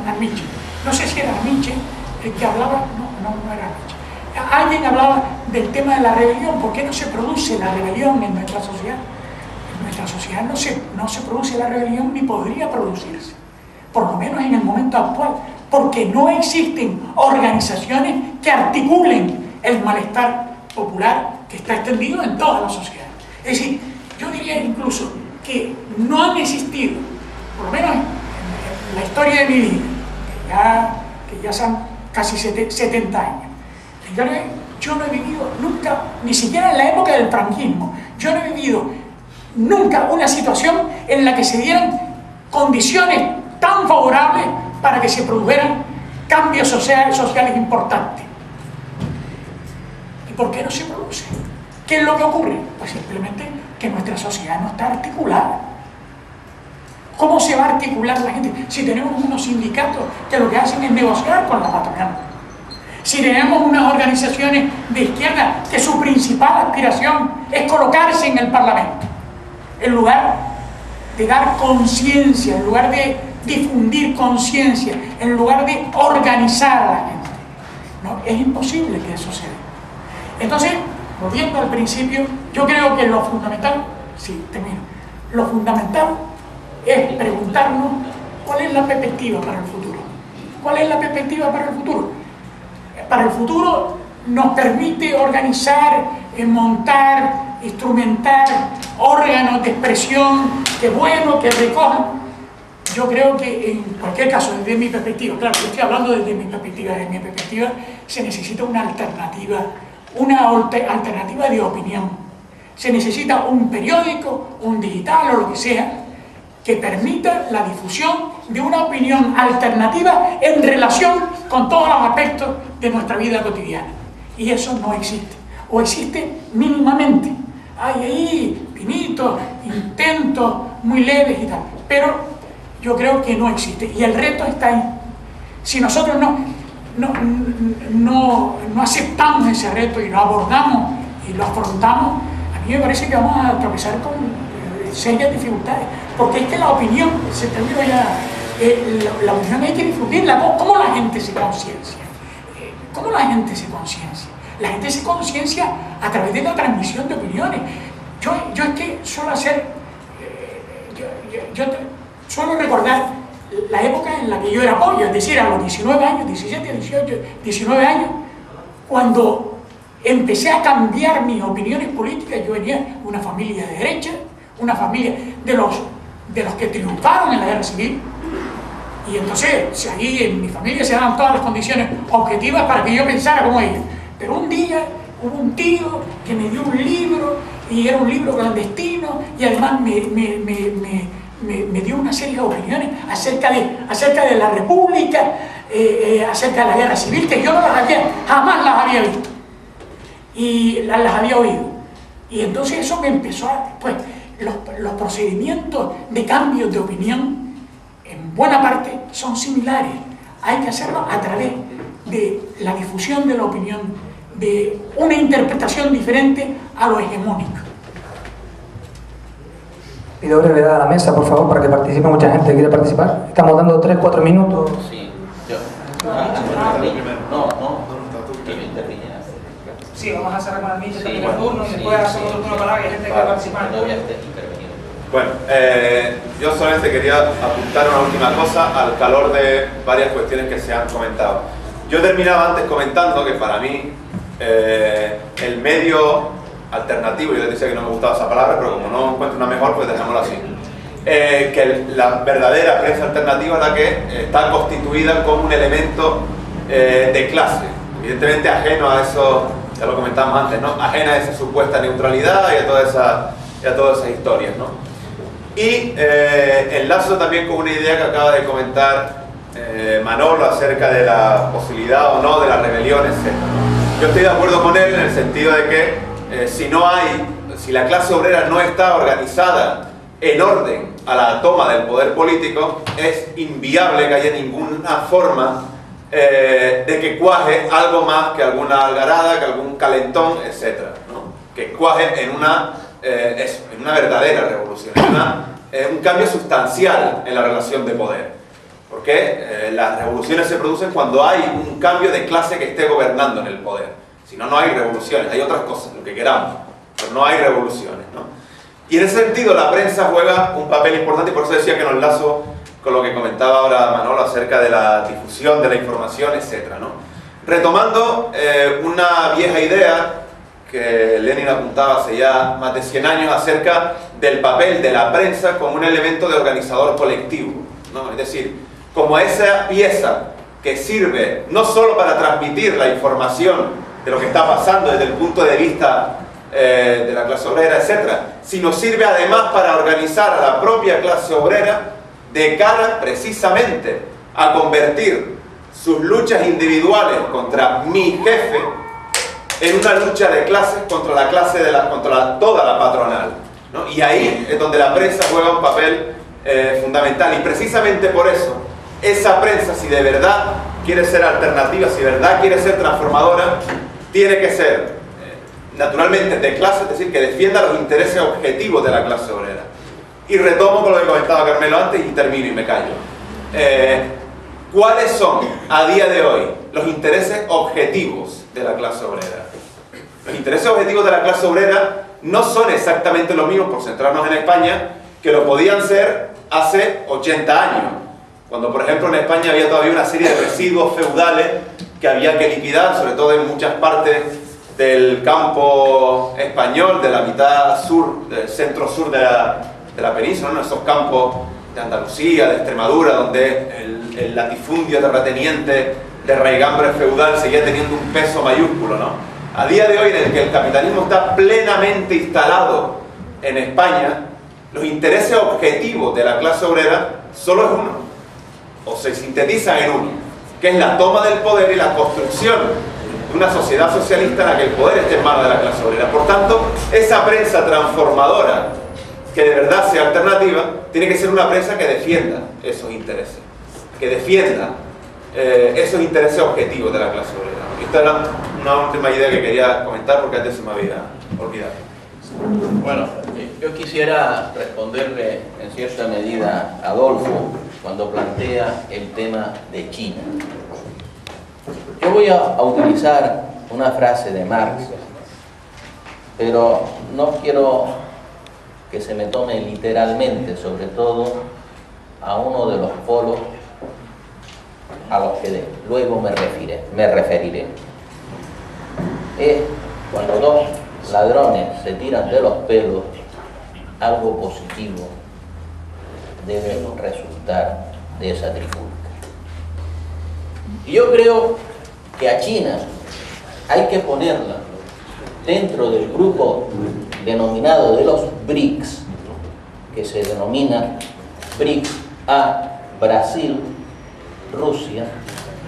Amiche. No sé si era Amiche el que hablaba, no era Amiche. Alguien hablaba del tema de la rebelión. ¿Por qué no se produce la rebelión en nuestra sociedad? En nuestra sociedad no se produce la rebelión ni podría producirse, por lo menos en el momento actual, porque no existen organizaciones que articulen el malestar popular que está extendido en toda la sociedad. Es decir, yo diría incluso que no han existido, por lo menos en la historia de mi vida, que ya son casi 70 años, yo no he vivido nunca, ni siquiera en la época del franquismo, yo no he vivido nunca una situación en la que se dieran condiciones tan favorables para que se produjeran cambios sociales importantes. ¿Y por qué no se produce? ¿Qué es lo que ocurre? Pues simplemente que nuestra sociedad no está articulada. ¿Cómo se va a articular la gente? Si tenemos unos sindicatos que lo que hacen es negociar con la patronal. Si tenemos unas organizaciones de izquierda que su principal aspiración es colocarse en el Parlamento, en lugar de dar conciencia, en lugar de difundir conciencia, en lugar de organizar a la gente. No, es imposible que eso se dé. Entonces, volviendo al principio, yo creo que lo fundamental, lo fundamental es preguntarnos cuál es la perspectiva para el futuro. ¿Cuál es la perspectiva para el futuro? Para el futuro nos permite organizar, montar, instrumentar órganos de expresión que recojan. Yo creo que en cualquier caso, desde mi perspectiva, claro, yo estoy hablando desde mi perspectiva, se necesita una alternativa de opinión. Se necesita un periódico, un digital o lo que sea, que permita la difusión de una opinión alternativa en relación con todos los aspectos de nuestra vida cotidiana. Y eso no existe, o existe mínimamente. Hay ahí pinitos, intentos muy leves y tal, pero yo creo que no existe, y el reto está ahí. Si nosotros no aceptamos ese reto y lo abordamos y lo afrontamos, a mí me parece que vamos a tropezar con serias dificultades, porque es que la opinión, se terminó ya, la opinión hay que difundirla. ¿Cómo la gente se conciencia? ¿Cómo la gente se conciencia? La gente se conciencia a través de la transmisión de opiniones. Yo es que suelo hacer, yo suelo recordar la época en la que yo era pollo, es decir, a los 19 años, 17, 18, 19 años, cuando empecé a cambiar mis opiniones políticas. Yo venía de una familia de derecha, una familia de los que triunfaron en la guerra civil, y entonces ahí en mi familia se daban todas las condiciones objetivas para que yo pensara como ella. Pero un día hubo un tío que me dio un libro, y era un libro clandestino, y además me dio una serie de opiniones acerca de la República, acerca de la guerra civil, que yo jamás las había visto y las había oído. Y entonces eso me empezó pues los procedimientos de cambios de opinión en buena parte son similares. Hay que hacerlo a través de la difusión de la opinión, de una interpretación diferente a lo hegemónico. Pido brevedad a la mesa, por favor, para que participe mucha gente. ¿Quiere participar? Estamos dando 3-4 minutos. Sí, yo. Sí, vamos a cerrar con el Miche, Sí, el turno, y después hacemos otro turno para que hay gente que quiere participar. Bueno, yo solamente quería apuntar una última cosa al calor de varias cuestiones que se han comentado. Yo terminaba antes comentando que para mí el medio alternativo, yo les decía que no me gustaba esa palabra, pero como no encuentro una mejor, pues dejémoslo así. Que la verdadera prensa alternativa es la que está constituida como un elemento de clase, evidentemente ajeno a eso, ya lo comentábamos antes, ¿no? Ajena a esa supuesta neutralidad y a todas esas historias, ¿no? Y enlazo también con una idea que acaba de comentar Manolo acerca de la posibilidad o no de las rebeliones, etc. Yo estoy de acuerdo con él en el sentido de que si la clase obrera no está organizada en orden a la toma del poder político, es inviable que haya ninguna forma de que cuaje algo más que alguna algarada, que algún calentón, etc., ¿no? Que cuaje en una verdadera revolución, un cambio sustancial en la relación de poder. Porque las revoluciones se producen cuando hay un cambio de clase que esté gobernando en el poder. Si no, no hay revoluciones, hay otras cosas, lo que queramos, pero no hay revoluciones, ¿no? Y en ese sentido la prensa juega un papel importante, y por eso decía que nos enlazo con lo que comentaba ahora Manolo acerca de la difusión de la información, etc., ¿no? Retomando una vieja idea que Lenin apuntaba hace ya más de 100 años acerca del papel de la prensa como un elemento de organizador colectivo, ¿no? Es decir, como esa pieza que sirve no solo para transmitir la información de lo que está pasando desde el punto de vista de la clase obrera, etc., sino sirve además para organizar a la propia clase obrera de cara precisamente a convertir sus luchas individuales contra mi jefe en una lucha de clases contra la clase contra toda la patronal, ¿no? Y ahí es donde la prensa juega un papel fundamental, y precisamente por eso esa prensa, si de verdad quiere ser alternativa, si de verdad quiere ser transformadora, tiene que ser naturalmente de clase, es decir, que defienda los intereses objetivos de la clase obrera. Y retomo con lo que comentaba Carmelo antes y termino y me callo. ¿Cuáles son a día de hoy los intereses objetivos de la clase obrera? Los intereses objetivos de la clase obrera no son exactamente los mismos, por centrarnos en España, que lo podían ser hace 80 años, cuando por ejemplo en España había todavía una serie de residuos feudales que había que liquidar, sobre todo en muchas partes del campo español, de la mitad sur, del centro-sur de la península, ¿no? Esos campos de Andalucía, de Extremadura, donde el latifundio terrateniente de raigambre feudal seguía teniendo un peso mayúsculo, ¿no? A día de hoy, en el que el capitalismo está plenamente instalado en España, los intereses objetivos de la clase obrera solo es uno, o se sintetizan en uno, que es la toma del poder y la construcción de una sociedad socialista en la que el poder esté en manos de la clase obrera. Por tanto, esa prensa transformadora, que de verdad sea alternativa, tiene que ser una prensa que defienda esos intereses, que defienda esos intereses objetivos de la clase obrera. Esta era una última idea que quería comentar porque antes se me había olvidado. Bueno, yo quisiera responderle en cierta medida a Adolfo cuando plantea el tema de China. Yo voy a utilizar una frase de Marx, pero no quiero que se me tome literalmente, sobre todo a uno de los polos a los que luego me referiré. Es cuando dos ladrones se tiran de los pelos, algo positivo debe resultar de esa trifulca. Y yo creo que a China hay que ponerla dentro del grupo denominado de los BRICS, que se denomina BRICS a Brasil, Rusia,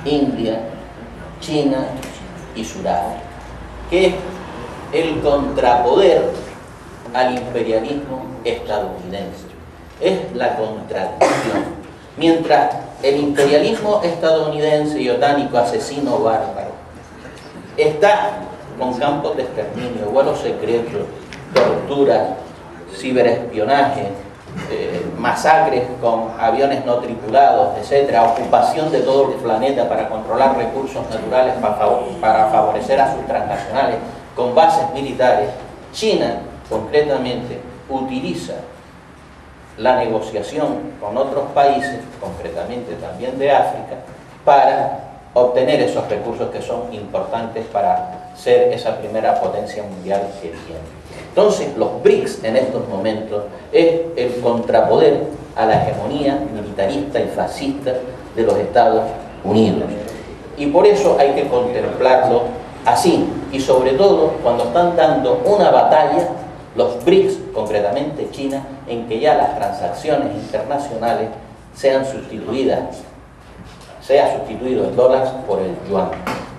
India, China y Sudáfrica, que es el contrapoder al imperialismo estadounidense. Es la contradicción. Mientras el imperialismo estadounidense y otánico, asesino bárbaro, está con campos de exterminio, vuelos secretos, tortura, ciberespionaje, masacres con aviones no tripulados, etcétera, ocupación de todo el planeta para controlar recursos naturales para favorecer a sus transnacionales con bases militares, China concretamente utiliza la negociación con otros países, concretamente también de África, para obtener esos recursos que son importantes para ser esa primera potencia mundial que tiene. Entonces, los BRICS en estos momentos es el contrapoder a la hegemonía militarista y fascista de los Estados Unidos. Y por eso hay que contemplarlo así, y sobre todo cuando están dando una batalla, los BRICS, concretamente China, en que ya las transacciones internacionales sean sustituidas, sea sustituido el dólar por el yuan.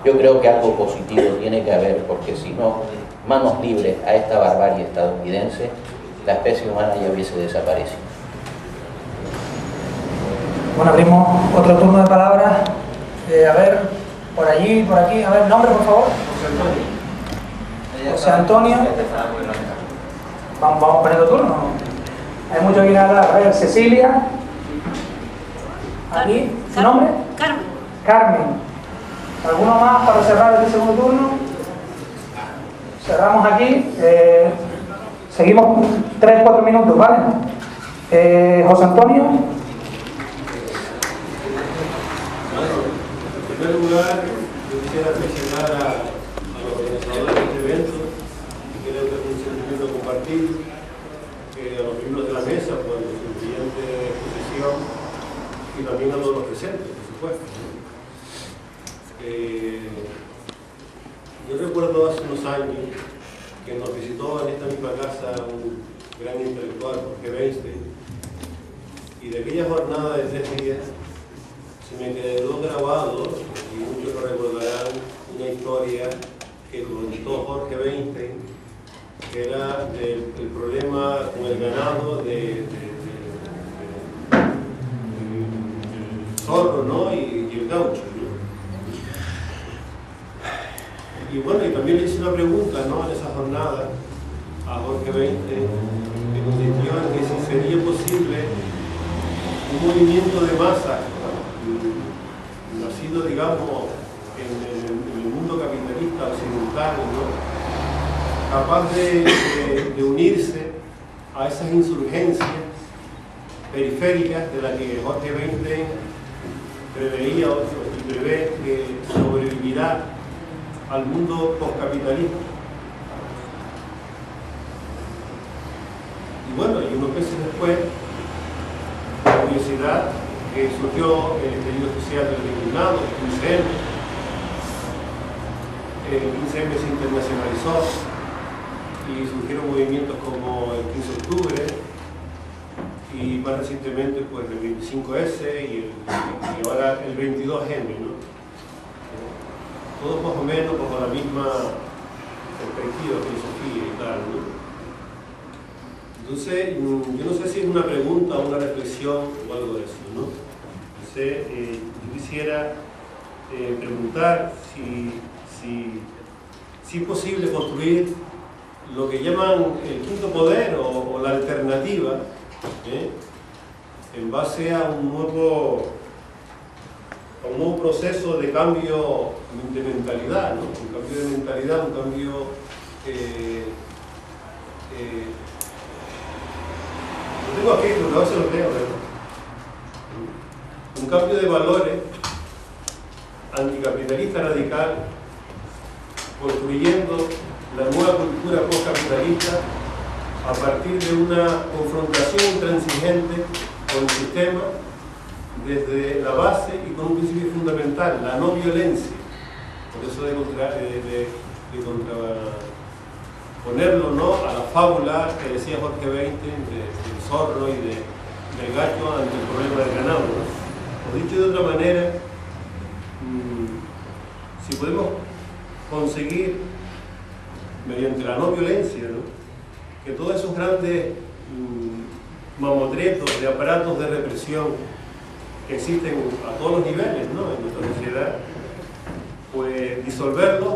Yo creo que algo positivo tiene que haber, porque si no, manos libres a esta barbarie estadounidense, la especie humana ya hubiese desaparecido. Bueno, abrimos otro turno de palabras. A ver, por allí, por aquí. A ver, nombre, por favor. José Antonio. Vamos poniendo turno. Hay mucho que hablar. A ver, Cecilia. Aquí. ¿Su nombre? Carmen. Carmen. ¿Alguno más para cerrar este segundo turno? Cerramos aquí. Seguimos 3-4 minutos, ¿vale? José Antonio. En primer lugar, yo quisiera presionar a los organizadores de este evento, y creo que es un sentimiento compartido, que a los miembros de la mesa, por su siguiente exposición, y también a todos los presentes, por supuesto. Yo recuerdo hace unos años que nos visitó en esta misma casa un gran intelectual, Jorge Weinstein, y de aquella jornada de 3 días se me quedó grabado, y muchos lo recordarán, una historia que contó Jorge Weinstein, que era el problema con el ganado del zorro, ¿no? y el gaucho. Y bueno, y también le hice una pregunta, ¿no?, en esa jornada a Jorge Weinstein, que consistió en que si sería posible un movimiento de masa nacido, digamos, en el mundo capitalista occidental, ¿no?, capaz de unirse a esas insurgencias periféricas de las que Jorge Weinstein preveía y prevé que sobrevivirá al mundo postcapitalista. Y bueno, y unos meses después, la curiosidad que surgió el estallido social del indignado, el 15M. El 15M se internacionalizó y surgieron movimientos como el 15 de octubre y más recientemente pues el 25S y ahora el 22M, ¿no? Todos más o menos bajo la misma perspectiva, filosofía y tal, ¿no? Entonces, yo no sé si es una pregunta o una reflexión o algo de eso, ¿no? Entonces, yo quisiera preguntar si es posible construir lo que llaman el quinto poder o la alternativa, en base a un nuevo proceso de cambio de mentalidad, ¿no? Un cambio de mentalidad, un cambio lo tengo aquí, pero no se lo leo, ¿no? Un cambio de valores anticapitalista radical, construyendo la nueva cultura postcapitalista a partir de una confrontación intransigente con el sistema desde la base y con un principio fundamental, la no violencia. Por eso de contraponerlo, ¿no?, a la fábula que decía Jorge Weinstein del zorro y del gato ante el problema del ganado, ¿no? O dicho de otra manera, si podemos conseguir mediante la no violencia, ¿no?, que todos esos grandes mamotretos de aparatos de represión que existen a todos los niveles, ¿no?, en nuestra sociedad, pues disolverlos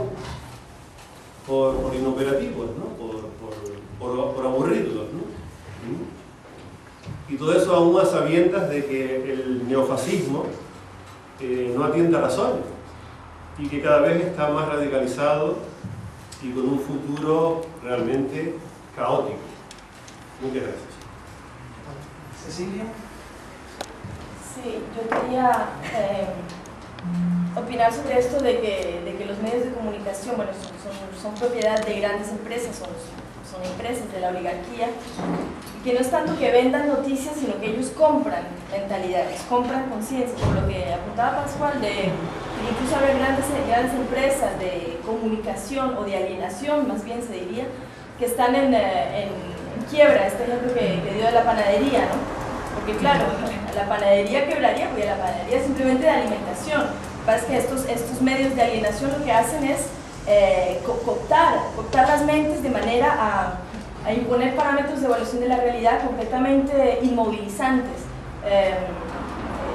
por inoperativos, ¿no?, por aburrirlos, ¿no? Y todo eso aún a sabiendas de que el neofascismo no atiende a razones y que cada vez está más radicalizado y con un futuro realmente caótico. Muchas gracias. Cecilia. Sí, yo quería opinar sobre esto de que los medios de comunicación, bueno, son propiedad de grandes empresas, son empresas de la oligarquía, y que no es tanto que vendan noticias, sino que ellos compran mentalidades, compran conciencia, por lo que apuntaba Pascual, de incluso haber grandes empresas de comunicación o de alienación, más bien se diría, que están en quiebra. Este ejemplo que dio de la panadería, ¿no? Porque claro, la panadería quebraría, porque la panadería es simplemente de alimentación. Lo que pasa es que estos medios de alienación lo que hacen es cooptar las mentes de manera a imponer parámetros de evaluación de la realidad completamente inmovilizantes.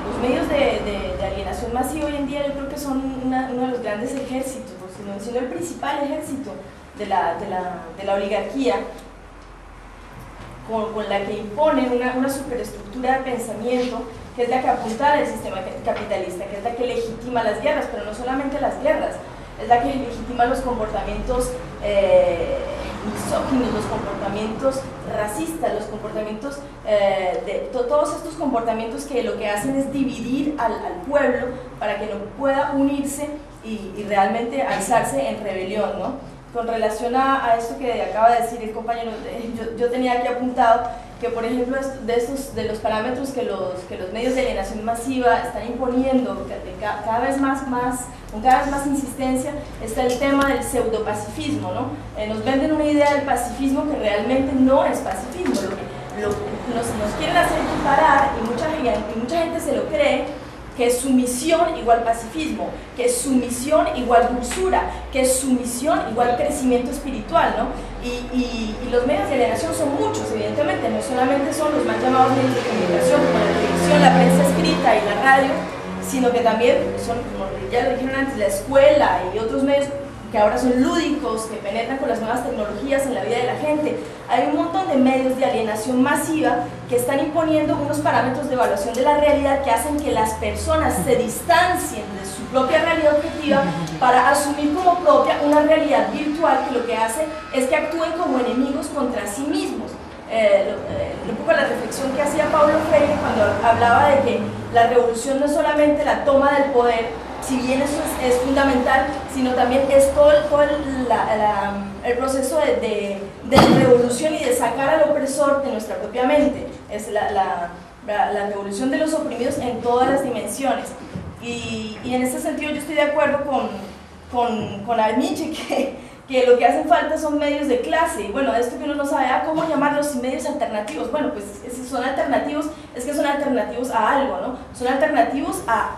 Los medios de alienación masiva hoy en día yo creo que son uno de los grandes ejércitos, sino el principal ejército de la oligarquía, con la que imponen una superestructura de pensamiento que es la que apunta al sistema capitalista, que es la que legitima las guerras, pero no solamente las guerras, es la que legitima los comportamientos misóginos, los comportamientos racistas, los comportamientos todos estos comportamientos que lo que hacen es dividir al pueblo para que no pueda unirse y realmente alzarse en rebelión, ¿no? Con relación a esto que acaba de decir el compañero, yo tenía aquí apuntado que, por ejemplo, de los parámetros que los medios de alienación masiva están imponiendo cada vez más, con cada vez más insistencia, está el tema del pseudopacifismo, ¿no? Nos venden una idea del pacifismo que realmente no es pacifismo, nos quieren hacer equiparar, y mucha gente se lo cree, que es sumisión igual pacifismo, que es sumisión igual dulzura, que es sumisión igual crecimiento espiritual, ¿no? Y los medios de alienación son muchos, evidentemente, no solamente son los más llamados medios de comunicación, como la televisión, la prensa escrita y la radio, sino que también son, como ya lo dijeron antes, la escuela y otros medios que ahora son lúdicos, que penetran con las nuevas tecnologías en la vida de la gente. Hay un montón de medios de alienación masiva que están imponiendo unos parámetros de evaluación de la realidad que hacen que las personas se distancien de su propia realidad objetiva para asumir como propia una realidad virtual que lo que hace es que actúen como enemigos contra sí mismos. Un poco la reflexión que hacía Paulo Freire cuando hablaba de que la revolución no es solamente la toma del poder, si bien eso es fundamental, sino también es todo el proceso de revolución y de sacar al opresor de nuestra propia mente. Es la revolución de los oprimidos en todas las dimensiones. Y en ese sentido yo estoy de acuerdo con Almiche, que lo que hacen falta son medios de clase. Y bueno, esto que uno no sabe cómo llamarlos, medios alternativos. Bueno, pues si son alternativos, es que son alternativos a algo, ¿no? Son alternativos a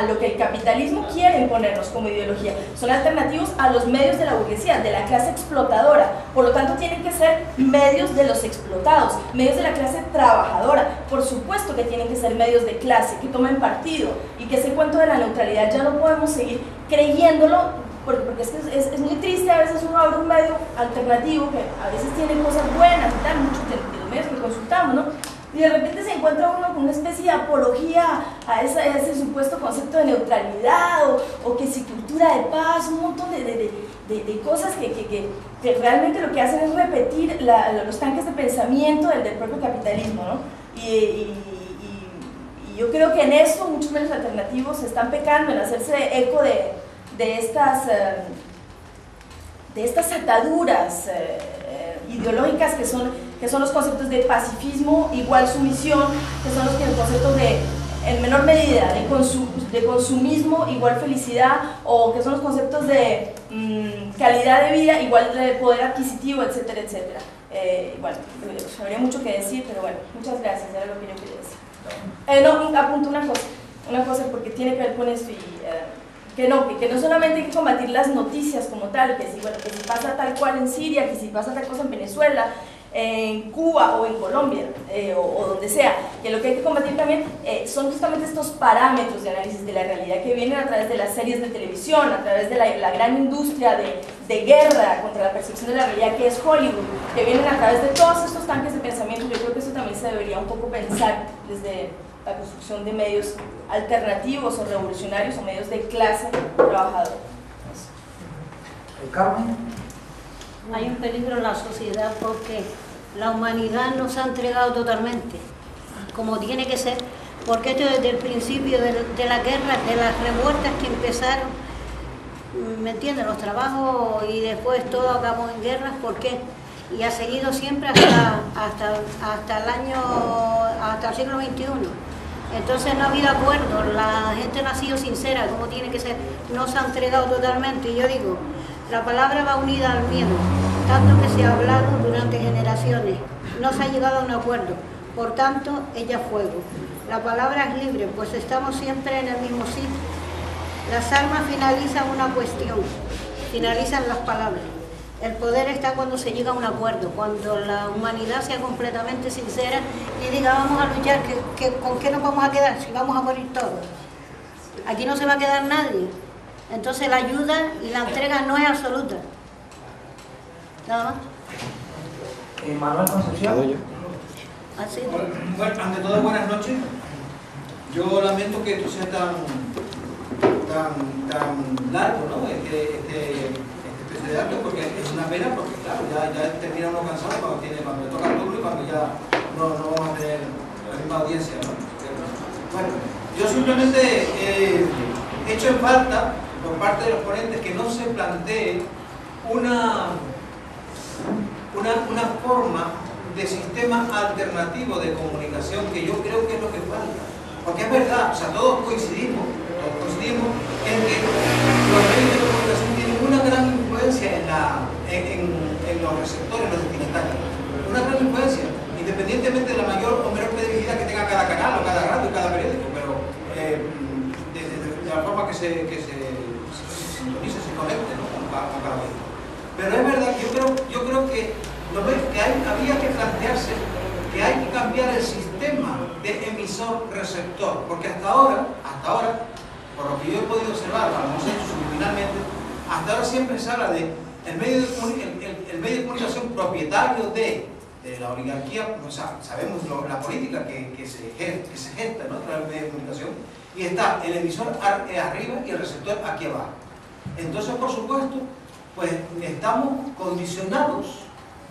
lo que el capitalismo quiere imponernos como ideología. Son alternativos a los medios de la burguesía, de la clase explotadora. Por lo tanto, tienen que ser medios de los explotados, medios de la clase trabajadora. Por supuesto que tienen que ser medios de clase, que tomen partido, y que ese cuento de la neutralidad ya no podemos seguir creyéndolo, porque es muy triste. A veces uno abre un medio alternativo que a veces tiene cosas buenas y tal, muchos de los medios que consultamos, ¿no? Y de repente se encuentra uno con una especie de apología a ese supuesto concepto de neutralidad o que si cultura de paz, un montón de cosas que realmente lo que hacen es repetir los tanques de pensamiento del propio capitalismo, ¿no? Y yo creo que en eso muchos medios alternativos están pecando en hacerse eco de estas ataduras ideológicas que son los conceptos de pacifismo igual sumisión, que son los conceptos en menor medida, de consumismo igual felicidad, o que son los conceptos de calidad de vida igual de poder adquisitivo, etcétera, etcétera. Bueno, habría mucho que decir, pero bueno, muchas gracias, era lo que yo quería decir. No, apunto una cosa porque tiene que ver con esto, y que no solamente hay que combatir las noticias como tal, que si pasa tal cual en Siria, que si pasa tal cosa en Venezuela, en Cuba o en Colombia o donde sea, que lo que hay que combatir también son justamente estos parámetros de análisis de la realidad que vienen a través de las series de televisión, a través de la gran industria de guerra contra la percepción de la realidad que es Hollywood, que vienen a través de todos estos tanques de pensamiento. Yo creo que eso también se debería un poco pensar desde la construcción de medios alternativos o revolucionarios o medios de clase trabajadora. Carmen. Hay un peligro en la sociedad porque la humanidad nos ha entregado totalmente, como tiene que ser, porque esto desde el principio de la guerra, de las revueltas que empezaron, ¿me entienden? Los trabajos y después todo acabó en guerras, ¿por qué? Y ha seguido siempre hasta el siglo XXI. Entonces no ha habido acuerdo, la gente no ha sido sincera, como tiene que ser, no se ha entregado totalmente. Y yo digo, la palabra va unida al miedo, tanto que se ha hablado durante generaciones, no se ha llegado a un acuerdo, por tanto, ella es fuego. La palabra es libre, pues estamos siempre en el mismo sitio. Las armas finalizan una cuestión, finalizan las palabras. El poder está cuando se llega a un acuerdo, cuando la humanidad sea completamente sincera y diga vamos a luchar, ¿con qué nos vamos a quedar si vamos a morir todos? Aquí no se va a quedar nadie. Entonces la ayuda y la entrega no es absoluta. Nada más. Manuel Concepción. Así. Bueno, ante todo, buenas noches. Yo lamento que esto sea tan largo, ¿no? Este especie de acto, porque es una pena, porque claro, ya termina uno cansado cuando le toca el turno y cuando ya no vamos a tener la misma audiencia, ¿no? Bueno, yo simplemente he hecho en falta por parte de los ponentes que no se plantee una forma de sistema alternativo de comunicación, que yo creo que es lo que falta. Porque es verdad, o sea, todos coincidimos en que los medios de comunicación tienen una gran influencia en los receptores, en los destinatarios. Una gran influencia, independientemente de la mayor o menor credibilidad que tenga cada canal, o cada radio, o cada periódico, pero de la forma que se sintonice, se conecte, ¿no? con cada medio. Pero es verdad que yo creo que había que plantearse que hay que cambiar el sistema de emisor-receptor, porque hasta ahora, por lo que yo he podido observar, a lo mejor subliminalmente, hasta ahora siempre se habla de el medio de comunicación propietario de la oligarquía, o sea, sabemos la política que se gesta, ¿no? A través del medio de comunicación, y está el emisor arriba y el receptor aquí abajo. Entonces, por supuesto, pues estamos condicionados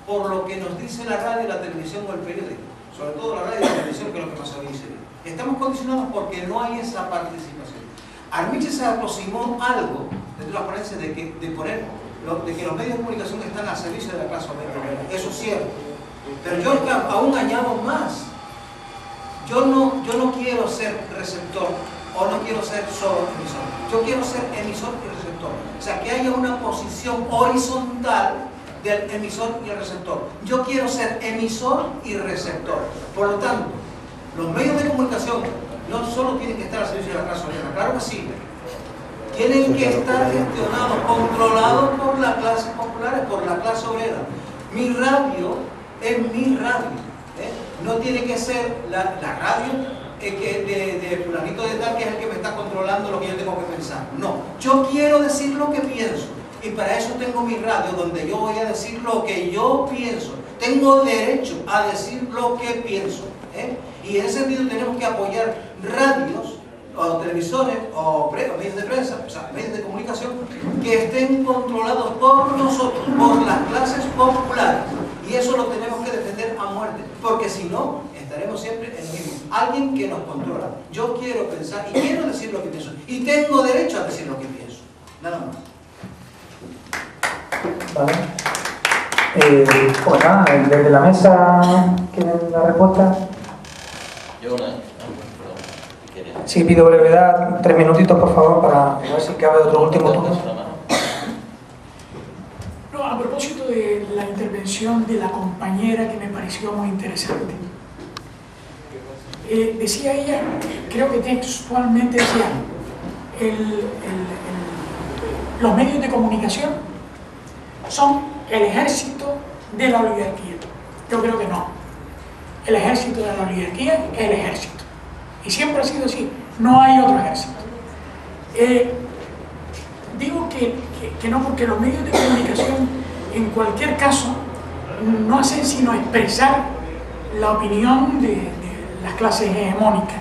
por lo que nos dice la radio, la televisión o el periódico, sobre todo la radio y la televisión, que es lo que más se dice. Estamos condicionados porque no hay esa participación. Armiche se aproximó algo desde las ponencias de que los medios de comunicación están al servicio de la clase obrera. Eso es cierto. Pero yo aún añado más. Yo no quiero ser receptor o no quiero ser solo emisor. Yo quiero ser emisor y receptor. O sea, que haya una posición horizontal del emisor y el receptor. Yo quiero ser emisor y receptor. Por lo tanto, los medios de comunicación no solo tienen que estar al servicio de la clase obrera, claro que sí. Tienen que estar gestionados, controlados por las clases populares, por la clase obrera. Mi radio es mi radio. No tiene que ser la radio de fulanito de tal, que es el que me está controlando lo que yo tengo que pensar. No, yo quiero decir lo que pienso. Y para eso tengo mi radio, donde yo voy a decir lo que yo pienso. Tengo derecho a decir lo que pienso. Y en ese sentido tenemos que apoyar radios, o televisores, o medios de prensa, o sea, medios de comunicación, que estén controlados por nosotros, por las clases populares. Y eso lo tenemos que defender a muerte, porque si no, estaremos siempre en lo mismo. Alguien que nos controla. Yo quiero pensar y quiero decir lo que pienso. Y tengo derecho a decir lo que pienso. Nada más. Vale. Pues nada, desde la mesa, ¿quieren la respuesta? Yo Sí, pido brevedad, 3 minutitos por favor, para ver si cabe otro último turno. No, a propósito de la intervención de la compañera, que me pareció muy interesante. Decía ella, creo que textualmente decía, los medios de comunicación son el ejército de la oligarquía. Yo creo que no. El ejército de la oligarquía es el ejército. Y siempre ha sido así. No hay otro ejército. Digo que no, porque los medios de comunicación, en cualquier caso, no hacen sino expresar la opinión de las clases hegemónicas.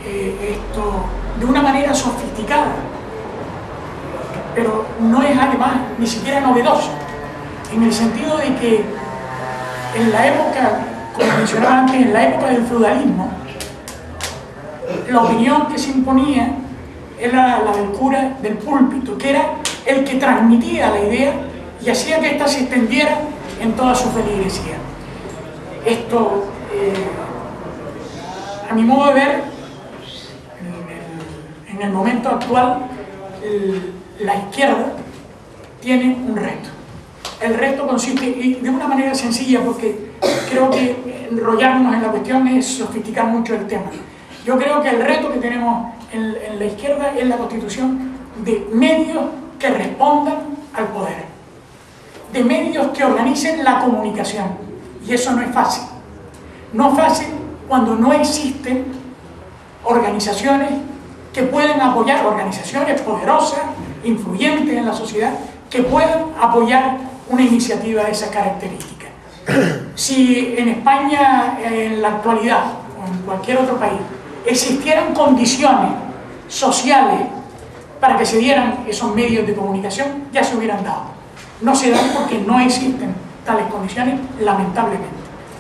De una manera sofisticada, pero no es además ni siquiera novedoso, en el sentido de que en la época, como mencionaba antes, en la época del feudalismo, la opinión que se imponía era la del cura del púlpito, que era el que transmitía la idea y hacía que ésta se extendiera en toda su feligresía. Esto, a mi modo de ver, en el momento actual, la izquierda tiene un reto. El reto consiste, y de una manera sencilla, porque creo que enrollarnos en la cuestión es sofisticar mucho el tema. Yo creo que el reto que tenemos en la izquierda es la constitución de medios que respondan al poder, de medios que organicen la comunicación, y eso no es fácil. No es fácil cuando no existen organizaciones que pueden apoyar, organizaciones poderosas, influyentes en la sociedad, que puedan apoyar una iniciativa de esa característica. Si en España, en la actualidad, o en cualquier otro país, existieran condiciones sociales para que se dieran esos medios de comunicación, ya se hubieran dado. No se dan porque no existen tales condiciones, lamentablemente.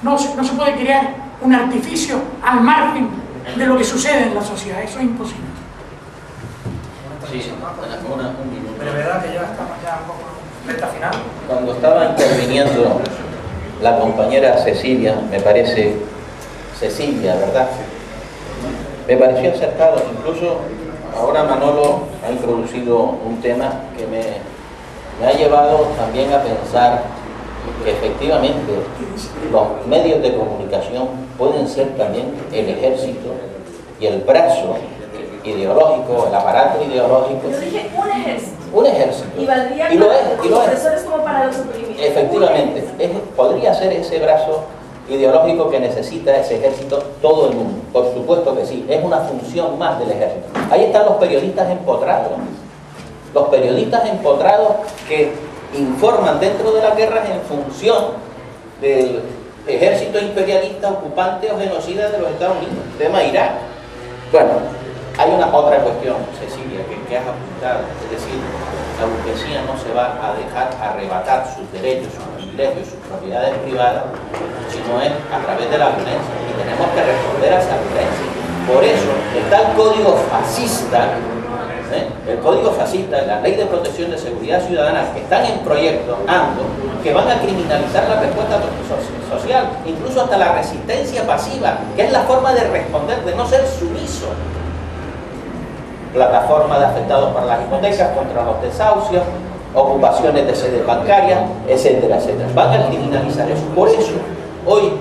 No se puede crear un artificio al margen de lo que sucede en la sociedad, eso es imposible. Sí, un minuto. Brevedad, que ya estamos ya un poco en recta final. Cuando estaba interviniendo la compañera Cecilia, me parece, Cecilia, ¿verdad? Me pareció acertado, incluso ahora Manolo ha introducido un tema que me ha llevado también a pensar que efectivamente los medios de comunicación pueden ser también el ejército y el brazo ideológico, el aparato ideológico. Yo dije un ejército. Un ejército. Y valdría Y lo para es, los y lo es. opresores como para los oprimidos. Efectivamente, podría ser ese brazo ideológico que necesita ese ejército todo el mundo. Por supuesto que sí, es una función más del ejército. Ahí están los periodistas empotrados. Los periodistas empotrados que informan dentro de las guerras en función del ejército imperialista, ocupante o genocida de los Estados Unidos, tema Irak. Bueno, hay una otra cuestión, Cecilia, que has apuntado, es decir, la burguesía no se va a dejar arrebatar sus derechos, sus privilegios, sus propiedades privadas, sino es a través de la violencia, y tenemos que responder a esa violencia. Por eso está el código fascista, el código fascista, la ley de protección de seguridad ciudadana, que están en proyecto, que van a criminalizar la respuesta social, incluso hasta la resistencia pasiva, que es la forma de responder, de no ser sumiso. Plataforma de afectados por las hipotecas, contra los desahucios, ocupaciones de sedes bancarias, etcétera, etcétera. Van a criminalizar eso. Por eso, hoy,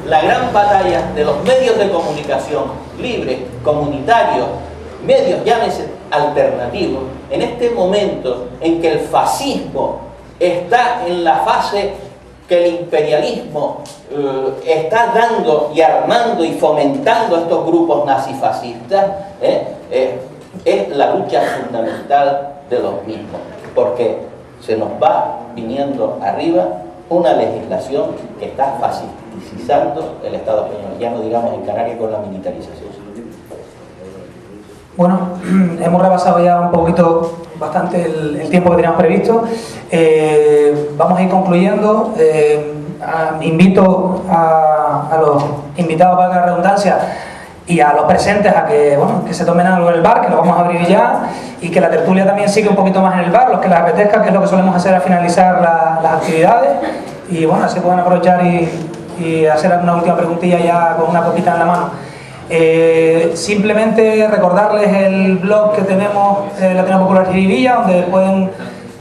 la gran batalla de los medios de comunicación libres, comunitarios, medios, llámese alternativos, en este momento en que el fascismo está en la fase que el imperialismo está dando y armando y fomentando estos grupos nazifascistas, es la lucha fundamental de los mismos, porque se nos va viniendo arriba una legislación que está fascistizando el Estado español, ya no digamos en Canarias con la militarización. Bueno, hemos rebasado ya un poquito, bastante el tiempo que teníamos previsto. Vamos a ir concluyendo. Invito a los invitados, para la redundancia, y a los presentes a que, bueno, que se tomen algo en el bar, que lo vamos a abrir ya, y que la tertulia también siga un poquito más en el bar, los que les apetezca, que es lo que solemos hacer al finalizar las actividades. Y bueno, así pueden aprovechar y hacer alguna última preguntilla ya con una copita en la mano. Simplemente recordarles el blog que tenemos, la Ateneo Popular Jiribilla, donde pueden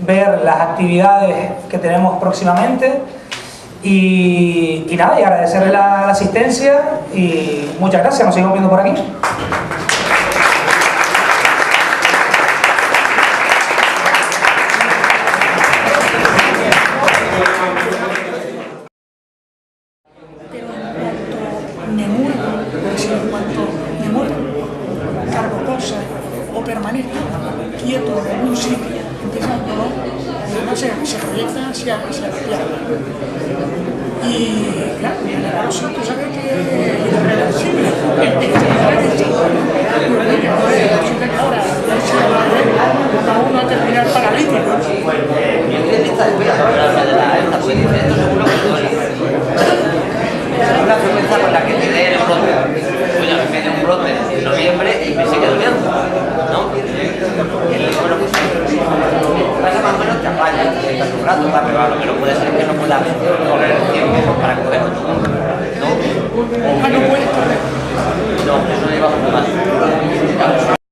ver las actividades que tenemos próximamente. Y nada, y agradecerles la asistencia y muchas gracias, nos seguimos viendo por aquí. además se proyecta hacia la izquierda. Y claro, el negocio, tú sabes que es irreversible. Ahora, va uno a terminar paralítico. Yo creo que esta después de la esta, porque dice esto seguro que duele. Es una frecuencia con la que te dé el brote. Coño, a mí me dio un brote en noviembre y me sigue doliendo, ¿no? Bueno, pues pasa más o menos te apañas, te estás un rato, va, pero lo que no puede ser es que no puedas correr el tiempo para coger otro, ¿no? No puedes correr. No, eso no lleva mucho más.